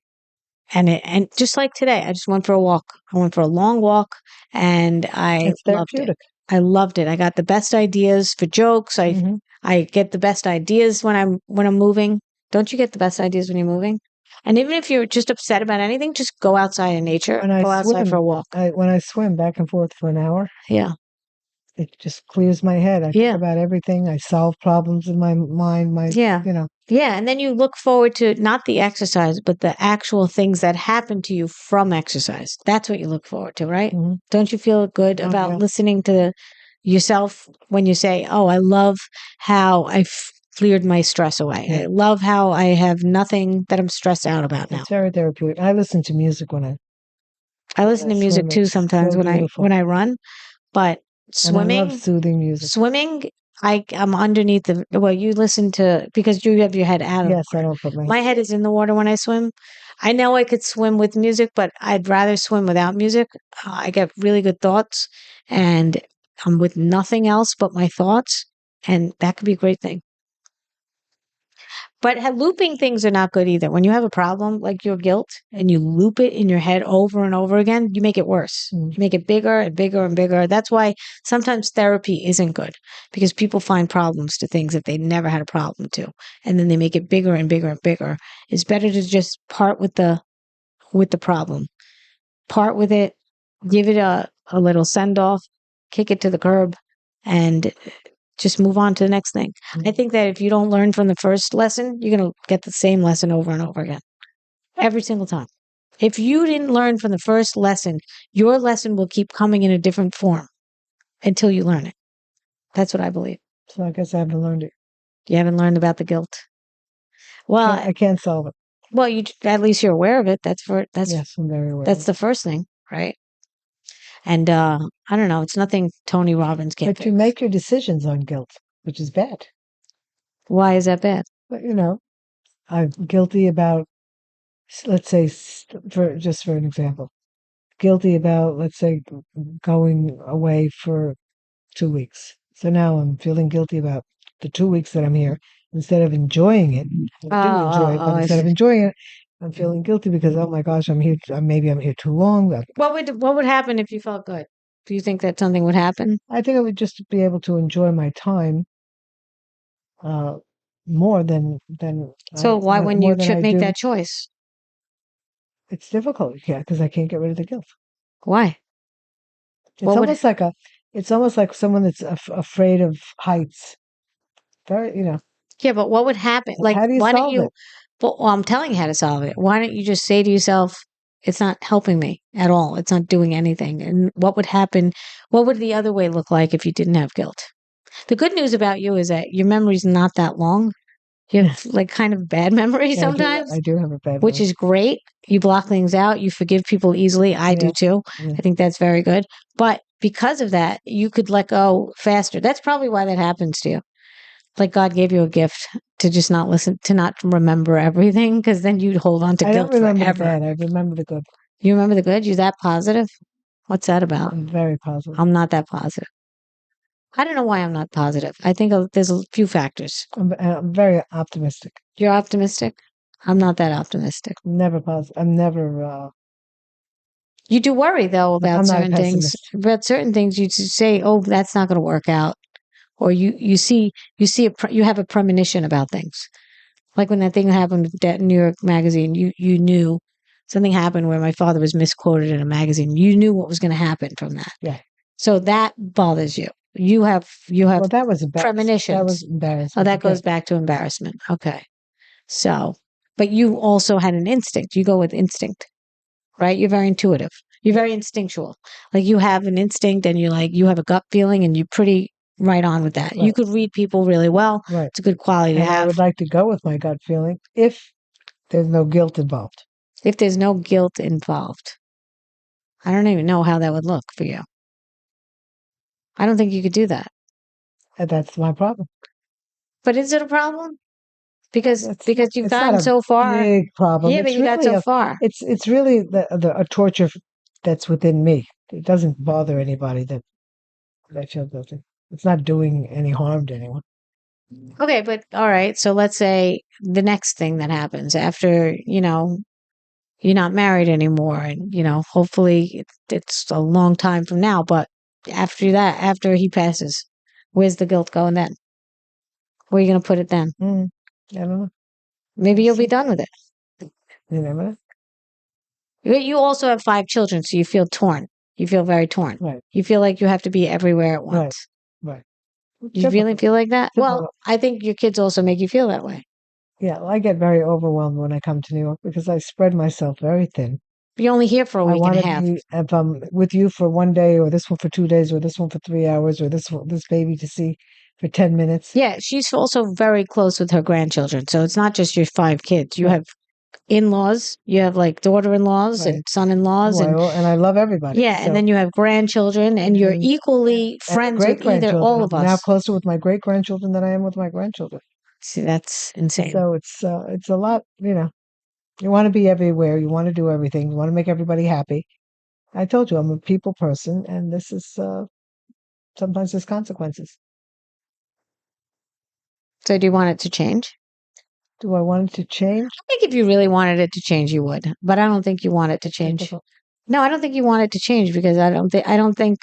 [SPEAKER 1] And just like today, I just went for a walk. I went for a long walk and I
[SPEAKER 2] It's
[SPEAKER 1] loved it.
[SPEAKER 2] therapeutic.
[SPEAKER 1] I loved it. I got the best ideas for jokes. I
[SPEAKER 2] Hmm.
[SPEAKER 1] I get the best ideas when I'm moving. Don't you get the best ideas when you're moving? And even if you're just upset about anything, just go outside in nature.
[SPEAKER 2] When I
[SPEAKER 1] Go outside for
[SPEAKER 2] swim,
[SPEAKER 1] a walk.
[SPEAKER 2] when I swim back and forth for an hour,
[SPEAKER 1] Yeah.
[SPEAKER 2] it just clears my head. I think
[SPEAKER 1] Yeah.
[SPEAKER 2] about everything. I solve problems in my mind.
[SPEAKER 1] Yeah.
[SPEAKER 2] You know,
[SPEAKER 1] Yeah. And then you look forward to not the exercise, but the actual things that happen to you from exercise. That's what you look forward to, right?
[SPEAKER 2] hmm.
[SPEAKER 1] Don't you feel good
[SPEAKER 2] Oh,
[SPEAKER 1] about
[SPEAKER 2] yeah.
[SPEAKER 1] listening to yourself when you say, "Oh, I love how cleared my stress away.
[SPEAKER 2] Yeah.
[SPEAKER 1] I love how I have nothing that I'm stressed out about now."
[SPEAKER 2] It's very therapeutic. I listen to music
[SPEAKER 1] I
[SPEAKER 2] when
[SPEAKER 1] listen
[SPEAKER 2] I
[SPEAKER 1] to music
[SPEAKER 2] swim.
[SPEAKER 1] too
[SPEAKER 2] It's
[SPEAKER 1] sometimes
[SPEAKER 2] so
[SPEAKER 1] when I
[SPEAKER 2] beautiful.
[SPEAKER 1] when I run, but
[SPEAKER 2] And I love
[SPEAKER 1] swimming
[SPEAKER 2] soothing music.
[SPEAKER 1] swimming I'm underneath you listen to because you have your head out of the
[SPEAKER 2] Yes, I
[SPEAKER 1] water.
[SPEAKER 2] don't put my
[SPEAKER 1] My head is in the water when I swim. I know I could swim with music, but I'd rather swim without music. I get really good thoughts and I'm with nothing else but my thoughts, and that could be a great thing. But looping things are not good either. When you have a problem like your guilt and you loop it in your head over and over again, you make it worse.
[SPEAKER 2] Mm.
[SPEAKER 1] You make it bigger and bigger and bigger. That's why sometimes therapy isn't good because people find problems to things that they never had a problem to. And then they make it bigger and bigger and bigger. It's better to just part with the problem. Part with it, give it a little send off, kick it to the curb, and just move on to the next thing. I think that if you don't learn from the first lesson, you're going to get the same lesson over and over again, every single time. If you didn't learn from the first lesson, your lesson will keep coming in a different form until you learn it. That's what I believe.
[SPEAKER 2] So I guess I haven't learned it.
[SPEAKER 1] You haven't learned about the guilt. Well,
[SPEAKER 2] I can't solve it.
[SPEAKER 1] you at least you're aware of it. That's
[SPEAKER 2] Yes, I'm very aware of
[SPEAKER 1] that's
[SPEAKER 2] it.
[SPEAKER 1] the first thing, right? And I don't know, it's nothing Tony Robbins can't
[SPEAKER 2] But you
[SPEAKER 1] fix.
[SPEAKER 2] make your decisions on guilt, which is bad.
[SPEAKER 1] Why is that bad?
[SPEAKER 2] But I'm guilty about, let's say, for an example, guilty about, let's say, going away for 2 weeks. So now I'm feeling guilty about the 2 weeks that I'm here. Instead of enjoying it, I do enjoy it, but
[SPEAKER 1] I
[SPEAKER 2] instead of
[SPEAKER 1] see.
[SPEAKER 2] enjoying it, I'm feeling guilty because, oh my gosh, I'm here. Maybe I'm here too long.
[SPEAKER 1] What would happen if you felt good? Do you think that something would happen?
[SPEAKER 2] I think I would just be able to enjoy my time uh, more
[SPEAKER 1] So why wouldn't
[SPEAKER 2] more
[SPEAKER 1] you
[SPEAKER 2] than I
[SPEAKER 1] make
[SPEAKER 2] do.
[SPEAKER 1] that choice?
[SPEAKER 2] It's difficult, yeah, because I can't get rid of the guilt.
[SPEAKER 1] Why?
[SPEAKER 2] It's
[SPEAKER 1] What would
[SPEAKER 2] almost like it's almost like someone that's afraid of heights. Very,
[SPEAKER 1] Yeah, but what would happen? Like,
[SPEAKER 2] how do you
[SPEAKER 1] why don't
[SPEAKER 2] solve
[SPEAKER 1] you?
[SPEAKER 2] it?
[SPEAKER 1] Well, I'm telling you how to solve it. Why don't you just say to yourself, it's not helping me at all. It's not doing anything. And what would happen? What would the other way look like if you didn't have guilt? The good news about you is that your memory's not that long. You have like kind of bad memory
[SPEAKER 2] Yeah,
[SPEAKER 1] sometimes,
[SPEAKER 2] I do have a bad
[SPEAKER 1] which
[SPEAKER 2] memory.
[SPEAKER 1] is great. You block things out. You forgive people easily. I do
[SPEAKER 2] Yeah,
[SPEAKER 1] too.
[SPEAKER 2] yeah.
[SPEAKER 1] I think that's very good. But because of that, you could let go faster. That's probably why that happens to you. Like God gave you a gift to just not listen, to not remember everything, because then you'd hold on to
[SPEAKER 2] I don't
[SPEAKER 1] guilt
[SPEAKER 2] remember the
[SPEAKER 1] forever.
[SPEAKER 2] bad. I remember the good.
[SPEAKER 1] You remember the good? You that positive? What's that about?
[SPEAKER 2] I'm very positive.
[SPEAKER 1] I'm not that positive. I don't know why I'm not positive. I think there's a few factors.
[SPEAKER 2] I'm very optimistic.
[SPEAKER 1] You're optimistic. I'm not that optimistic.
[SPEAKER 2] Never positive. I'm never.
[SPEAKER 1] You do worry though about
[SPEAKER 2] I'm not a
[SPEAKER 1] certain things.
[SPEAKER 2] pessimist.
[SPEAKER 1] About certain things, you just say, "Oh, that's not going to work out," or you have a premonition about things. Like when that thing happened with that New York magazine, you knew something happened where my father was misquoted in a magazine. You knew what was going to happen from that.
[SPEAKER 2] Yeah.
[SPEAKER 1] So that bothers you. You have
[SPEAKER 2] Well, that was embarrassing. That was
[SPEAKER 1] premonitions. Oh,
[SPEAKER 2] embarrassing.
[SPEAKER 1] that goes back to embarrassment. Okay. So, but you also had an instinct. You go with instinct, right? You're very intuitive. You're very instinctual. Like you have an instinct and you have a gut feeling and you're pretty right on with that. You
[SPEAKER 2] Right.
[SPEAKER 1] could read people really well.
[SPEAKER 2] Right.
[SPEAKER 1] It's a good quality to
[SPEAKER 2] And I
[SPEAKER 1] have.
[SPEAKER 2] would like to go with my gut feeling if there's no guilt involved.
[SPEAKER 1] If there's no guilt involved, I don't even know how that would look for you. I don't think you could do that.
[SPEAKER 2] And that's my problem.
[SPEAKER 1] But is it a problem? Because you've
[SPEAKER 2] It's not
[SPEAKER 1] gotten
[SPEAKER 2] a
[SPEAKER 1] so far.
[SPEAKER 2] big problem.
[SPEAKER 1] Yeah, but
[SPEAKER 2] It's
[SPEAKER 1] you got
[SPEAKER 2] really
[SPEAKER 1] so far.
[SPEAKER 2] it's really a torture that's within me. It doesn't bother anybody that I feel guilty. It's not doing any harm to anyone.
[SPEAKER 1] Okay, but all right. So let's say the next thing that happens after, you're not married anymore and, hopefully it's a long time from now, but after that, after he passes, where's the guilt going then? Where are you going to put it then?
[SPEAKER 2] I don't know.
[SPEAKER 1] Maybe
[SPEAKER 2] We'll
[SPEAKER 1] you'll be
[SPEAKER 2] see.
[SPEAKER 1] done with it.
[SPEAKER 2] You never know.
[SPEAKER 1] You also have 5 children, so you feel torn. You feel very torn.
[SPEAKER 2] Right.
[SPEAKER 1] You feel like you have to be everywhere at
[SPEAKER 2] Right.
[SPEAKER 1] once.
[SPEAKER 2] Right.
[SPEAKER 1] You really
[SPEAKER 2] Typical.
[SPEAKER 1] feel like that? Well,
[SPEAKER 2] Typical.
[SPEAKER 1] I think your kids also make you feel that way.
[SPEAKER 2] Yeah, I get very overwhelmed when I come to New York because I spread myself very thin.
[SPEAKER 1] You're only here for a
[SPEAKER 2] I
[SPEAKER 1] week and
[SPEAKER 2] want
[SPEAKER 1] a
[SPEAKER 2] to
[SPEAKER 1] half.
[SPEAKER 2] be, if I'm with you for one day, or this one for 2 days, or this one for 3 hours, or this baby to see for 10 minutes.
[SPEAKER 1] Yeah, she's also very close with her grandchildren. So it's not just your 5 kids. You
[SPEAKER 2] Right.
[SPEAKER 1] have in-laws, you have like daughter-in-laws
[SPEAKER 2] Right.
[SPEAKER 1] and son-in-laws and
[SPEAKER 2] And I love everybody.
[SPEAKER 1] yeah, and
[SPEAKER 2] So
[SPEAKER 1] then you have grandchildren and you're
[SPEAKER 2] and
[SPEAKER 1] equally
[SPEAKER 2] and the
[SPEAKER 1] friends with
[SPEAKER 2] great
[SPEAKER 1] either
[SPEAKER 2] grandchildren.
[SPEAKER 1] all of
[SPEAKER 2] I'm now
[SPEAKER 1] us.
[SPEAKER 2] closer with my great grandchildren than I am with my grandchildren.
[SPEAKER 1] See, that's insane.
[SPEAKER 2] So it's a lot. You want to be everywhere. You want to do everything. You want to make everybody happy. I told you I'm a people person, and this is sometimes there's consequences.
[SPEAKER 1] So do you want it to change?
[SPEAKER 2] Do I want it to change?
[SPEAKER 1] I think if you really wanted it to change, you would. But I don't think you want it to change.
[SPEAKER 2] Difficult.
[SPEAKER 1] No, I don't think you want it to change because I don't think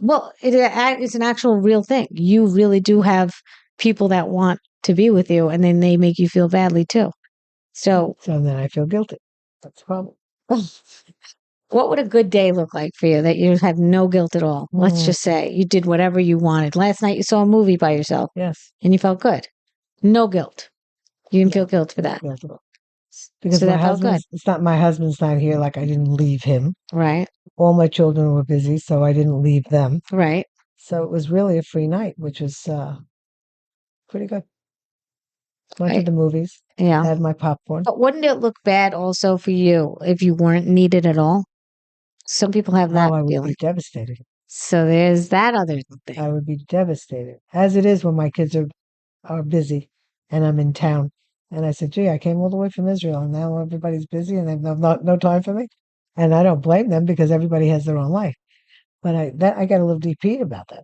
[SPEAKER 1] well, it's an actual real thing. You really do have people that want to be with you and then they make you feel badly too. So,
[SPEAKER 2] So then I feel guilty. That's the problem.
[SPEAKER 1] what would a good day look like for you that you have no guilt at all? Let's
[SPEAKER 2] Mm,
[SPEAKER 1] just say you did whatever you wanted. Last night you saw a movie by yourself
[SPEAKER 2] yes.
[SPEAKER 1] and you felt good. No guilt. You didn't
[SPEAKER 2] No,
[SPEAKER 1] feel guilt for
[SPEAKER 2] no
[SPEAKER 1] that.
[SPEAKER 2] guilt at all. Because
[SPEAKER 1] So that felt good,
[SPEAKER 2] my husband's not here. Like I didn't leave him.
[SPEAKER 1] right?
[SPEAKER 2] All my children were busy, so I didn't leave them.
[SPEAKER 1] Right.
[SPEAKER 2] So it was really a free night, which was pretty good. Went to
[SPEAKER 1] Right.
[SPEAKER 2] the movies,
[SPEAKER 1] Yeah.
[SPEAKER 2] had my popcorn.
[SPEAKER 1] But wouldn't it look bad also for you if you weren't needed at all? Some people have
[SPEAKER 2] Oh,
[SPEAKER 1] that
[SPEAKER 2] I would
[SPEAKER 1] feeling.
[SPEAKER 2] be devastated.
[SPEAKER 1] So there's that other thing.
[SPEAKER 2] I would be devastated. As it is when my kids are busy and I'm in town. And I said, gee, I came all the way from Israel and now everybody's busy and they've no time for me. And I don't blame them because everybody has their own life. But I got a little deep about that.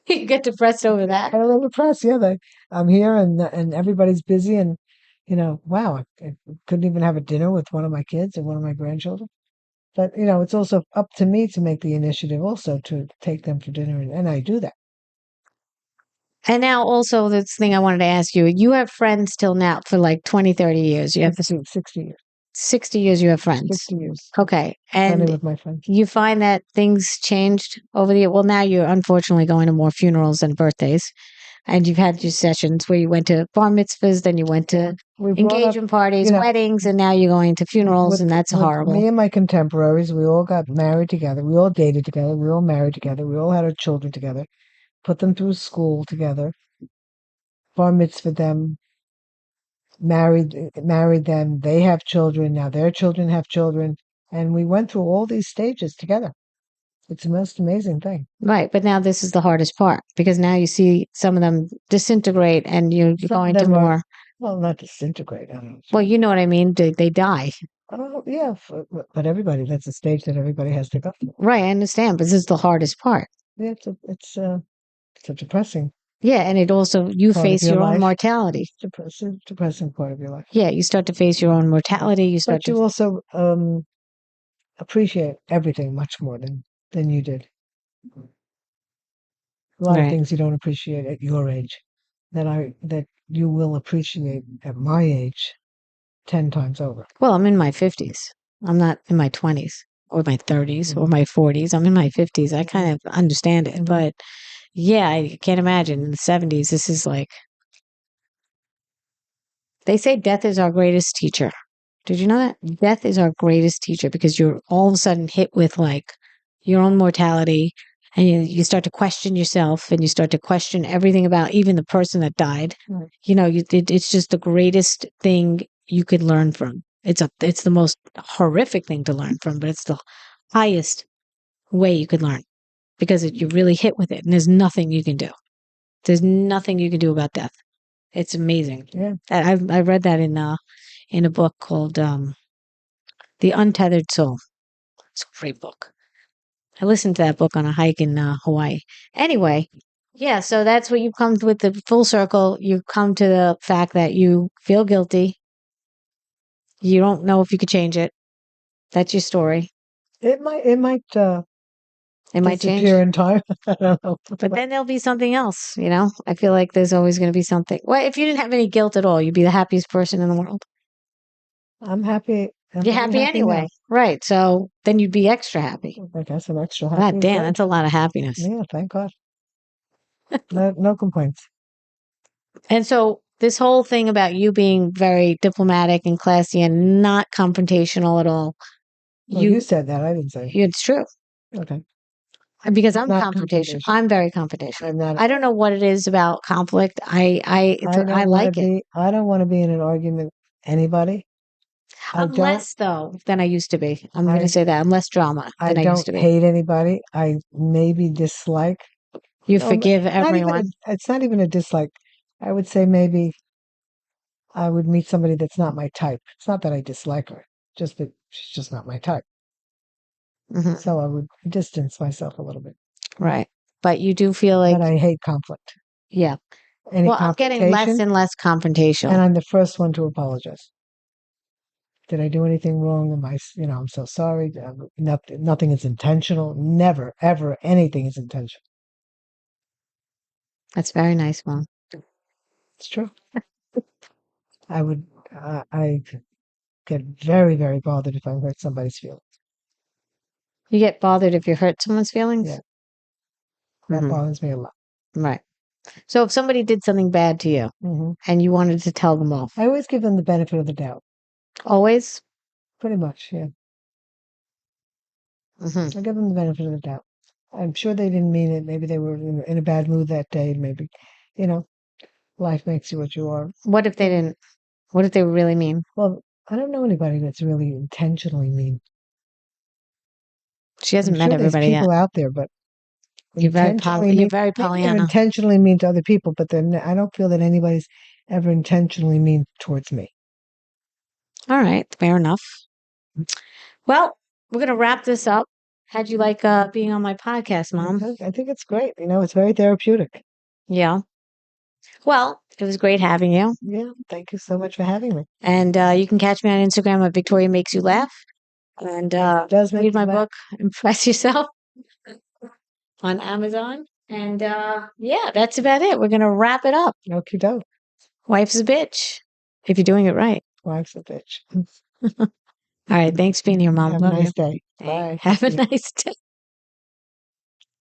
[SPEAKER 1] You get depressed over
[SPEAKER 2] I
[SPEAKER 1] that.
[SPEAKER 2] got a little depressed. Yeah, I'm here and everybody's busy and wow, I couldn't even have a dinner with one of my kids or one of my grandchildren. But it's also up to me to make the initiative also to take them for dinner and I do that.
[SPEAKER 1] And now also this thing I wanted to ask you, you have friends till now for like 20, 30 years. You have
[SPEAKER 2] 60 years.
[SPEAKER 1] 60 years you have friends.
[SPEAKER 2] 60 years.
[SPEAKER 1] Okay.
[SPEAKER 2] Running
[SPEAKER 1] And
[SPEAKER 2] with my friends.
[SPEAKER 1] you find that things changed over the year. Well, now you're unfortunately going to more funerals than birthdays. And you've had your sessions where you went to bar mitzvahs, then you went to
[SPEAKER 2] We brought up,
[SPEAKER 1] engagement parties,
[SPEAKER 2] you know,
[SPEAKER 1] weddings, and now you're going to funerals, and that's
[SPEAKER 2] with
[SPEAKER 1] horrible.
[SPEAKER 2] me and my contemporaries, we all got married together. We all dated together. We all married together. We all had our children together. Put them through school together. Bar mitzvah them. Married them. They have children. Now their children have children. And we went through all these stages together. It's the most amazing thing.
[SPEAKER 1] Right. But now this is the hardest part because now you see some of them disintegrate and you're
[SPEAKER 2] Some of
[SPEAKER 1] going to
[SPEAKER 2] them are,
[SPEAKER 1] more.
[SPEAKER 2] well, not disintegrate. I don't know.
[SPEAKER 1] Well, you know what I mean? They die.
[SPEAKER 2] I don't know. Yeah, but everybody, that's a stage that everybody has to go through.
[SPEAKER 1] Right. I understand. But this is the hardest part.
[SPEAKER 2] Yeah, it's a depressing
[SPEAKER 1] Yeah. And it also, you
[SPEAKER 2] part of
[SPEAKER 1] face
[SPEAKER 2] your
[SPEAKER 1] your own
[SPEAKER 2] life.
[SPEAKER 1] mortality.
[SPEAKER 2] Depressing part of your life.
[SPEAKER 1] Yeah. You start to face your own mortality. You start
[SPEAKER 2] But
[SPEAKER 1] to,
[SPEAKER 2] you also appreciate everything much more than you did. A lot of
[SPEAKER 1] right.
[SPEAKER 2] things you don't appreciate at your age that you will appreciate at my age 10 times over.
[SPEAKER 1] Well, I'm in my 50s. I'm not in my 20s or my 30s or
[SPEAKER 2] Mhm.
[SPEAKER 1] my 40s. I'm in my 50s. I kind of understand it.
[SPEAKER 2] Mhm.
[SPEAKER 1] But yeah, I can't imagine in the 70s. This is like, they say death is our greatest teacher. Did you know that? Death is our greatest teacher because you're all of a sudden hit with like your own mortality and you start to question yourself and you start to question everything about even the person that died.
[SPEAKER 2] Right.
[SPEAKER 1] It's just the greatest thing you could learn from. It's the most horrific thing to learn from, but it's the highest way you could learn because you really hit with it and there's nothing you can do. There's nothing you can do about death. It's amazing.
[SPEAKER 2] Yeah.
[SPEAKER 1] I read that in a book called The Untethered Soul. It's a great book. I listened to that book on a hike in Hawaii. Anyway, yeah, so that's what you come with the full circle. You come to the fact that you feel guilty. You don't know if you could change it. That's your story.
[SPEAKER 2] It might
[SPEAKER 1] It might change.
[SPEAKER 2] disappear in time. I don't know.
[SPEAKER 1] But then there'll be something else, you know? I feel like there's always going to be something. Well, if you didn't have any guilt at all, you'd be the happiest person in the world.
[SPEAKER 2] I'm happy. I'm
[SPEAKER 1] You're
[SPEAKER 2] very
[SPEAKER 1] happy
[SPEAKER 2] happy
[SPEAKER 1] anyway.
[SPEAKER 2] now.
[SPEAKER 1] Right. So then you'd be extra happy.
[SPEAKER 2] I guess I'm extra
[SPEAKER 1] God
[SPEAKER 2] happy and
[SPEAKER 1] damn,
[SPEAKER 2] glad.
[SPEAKER 1] that's a lot of happiness.
[SPEAKER 2] Yeah, thank God. No complaints.
[SPEAKER 1] And so this whole thing about you being very diplomatic and classy and not confrontational at all,
[SPEAKER 2] Well, you said that. I didn't say.
[SPEAKER 1] it's true.
[SPEAKER 2] Okay.
[SPEAKER 1] Because I'm
[SPEAKER 2] Not
[SPEAKER 1] confrontational.
[SPEAKER 2] confrontation.
[SPEAKER 1] I'm very confrontational.
[SPEAKER 2] I'm not.
[SPEAKER 1] I don't know what it is about conflict. I like it.
[SPEAKER 2] I don't want to be in an argument with anybody. I
[SPEAKER 1] I'm
[SPEAKER 2] don't.
[SPEAKER 1] less though than I used to be. I'm going to
[SPEAKER 2] I
[SPEAKER 1] say that. I'm less drama
[SPEAKER 2] I
[SPEAKER 1] than I used
[SPEAKER 2] don't
[SPEAKER 1] to be.
[SPEAKER 2] hate anybody. I maybe dislike.
[SPEAKER 1] You
[SPEAKER 2] No,
[SPEAKER 1] forgive
[SPEAKER 2] not even
[SPEAKER 1] everyone.
[SPEAKER 2] it's not even a dislike. I would say maybe I would meet somebody that's not my type. It's not that I dislike her, just that she's just not my type.
[SPEAKER 1] Hmm.
[SPEAKER 2] So I would distance myself a little bit.
[SPEAKER 1] Right. But you do feel like,
[SPEAKER 2] But I hate conflict.
[SPEAKER 1] yeah.
[SPEAKER 2] Any
[SPEAKER 1] Well, I'm getting less
[SPEAKER 2] confrontation,
[SPEAKER 1] and less
[SPEAKER 2] and
[SPEAKER 1] confrontational.
[SPEAKER 2] I'm the first one to apologize. Did I do anything wrong? I'm so sorry. Nothing is intentional. Never, ever, anything is intentional.
[SPEAKER 1] That's very nice, Mom.
[SPEAKER 2] It's true. I get very, very bothered if I hurt somebody's feelings.
[SPEAKER 1] You get bothered if you hurt someone's feelings?
[SPEAKER 2] Yeah, that
[SPEAKER 1] Hmm.
[SPEAKER 2] bothers me a lot.
[SPEAKER 1] Right. So if somebody did something bad to you
[SPEAKER 2] Hmm.
[SPEAKER 1] and you wanted to tell them off,
[SPEAKER 2] I always give them the benefit of the doubt.
[SPEAKER 1] always?
[SPEAKER 2] Pretty much, yeah.
[SPEAKER 1] Hmm.
[SPEAKER 2] I give them the benefit of the doubt. I'm sure they didn't mean it. Maybe they were in a bad mood that day. Maybe, you know, life makes you what you are.
[SPEAKER 1] What if they didn't? What if they were really mean?
[SPEAKER 2] Well, I don't know anybody that's really intentionally mean.
[SPEAKER 1] She
[SPEAKER 2] I'm
[SPEAKER 1] hasn't met
[SPEAKER 2] sure there's
[SPEAKER 1] everybody yet.
[SPEAKER 2] people out there, but
[SPEAKER 1] You're very
[SPEAKER 2] intentionally
[SPEAKER 1] You're very
[SPEAKER 2] maybe they're
[SPEAKER 1] Pollyanna.
[SPEAKER 2] intentionally mean to other people, but then I don't feel that anybody's ever intentionally mean towards me.
[SPEAKER 1] All right, fair enough. Well, we're gonna wrap this up. How'd you like being on my podcast, Mom?
[SPEAKER 2] I think it's great. It's very therapeutic.
[SPEAKER 1] Yeah. Well, it was great having you.
[SPEAKER 2] Yeah, thank you so much for having me.
[SPEAKER 1] And you can catch me on Instagram at Victoria Makes You Laugh. And
[SPEAKER 2] Does make
[SPEAKER 1] read
[SPEAKER 2] me
[SPEAKER 1] my
[SPEAKER 2] laugh.
[SPEAKER 1] book, Impress Yourself, on Amazon. And yeah, that's about it. We're gonna wrap it up.
[SPEAKER 2] Okie doke.
[SPEAKER 1] Wife's a bitch if you're doing it right.
[SPEAKER 2] Wife's a bitch.
[SPEAKER 1] All right. Thanks for being here, Mom.
[SPEAKER 2] Have a
[SPEAKER 1] Love you.
[SPEAKER 2] nice day.
[SPEAKER 1] Hey,
[SPEAKER 2] Bye.
[SPEAKER 1] have a nice day.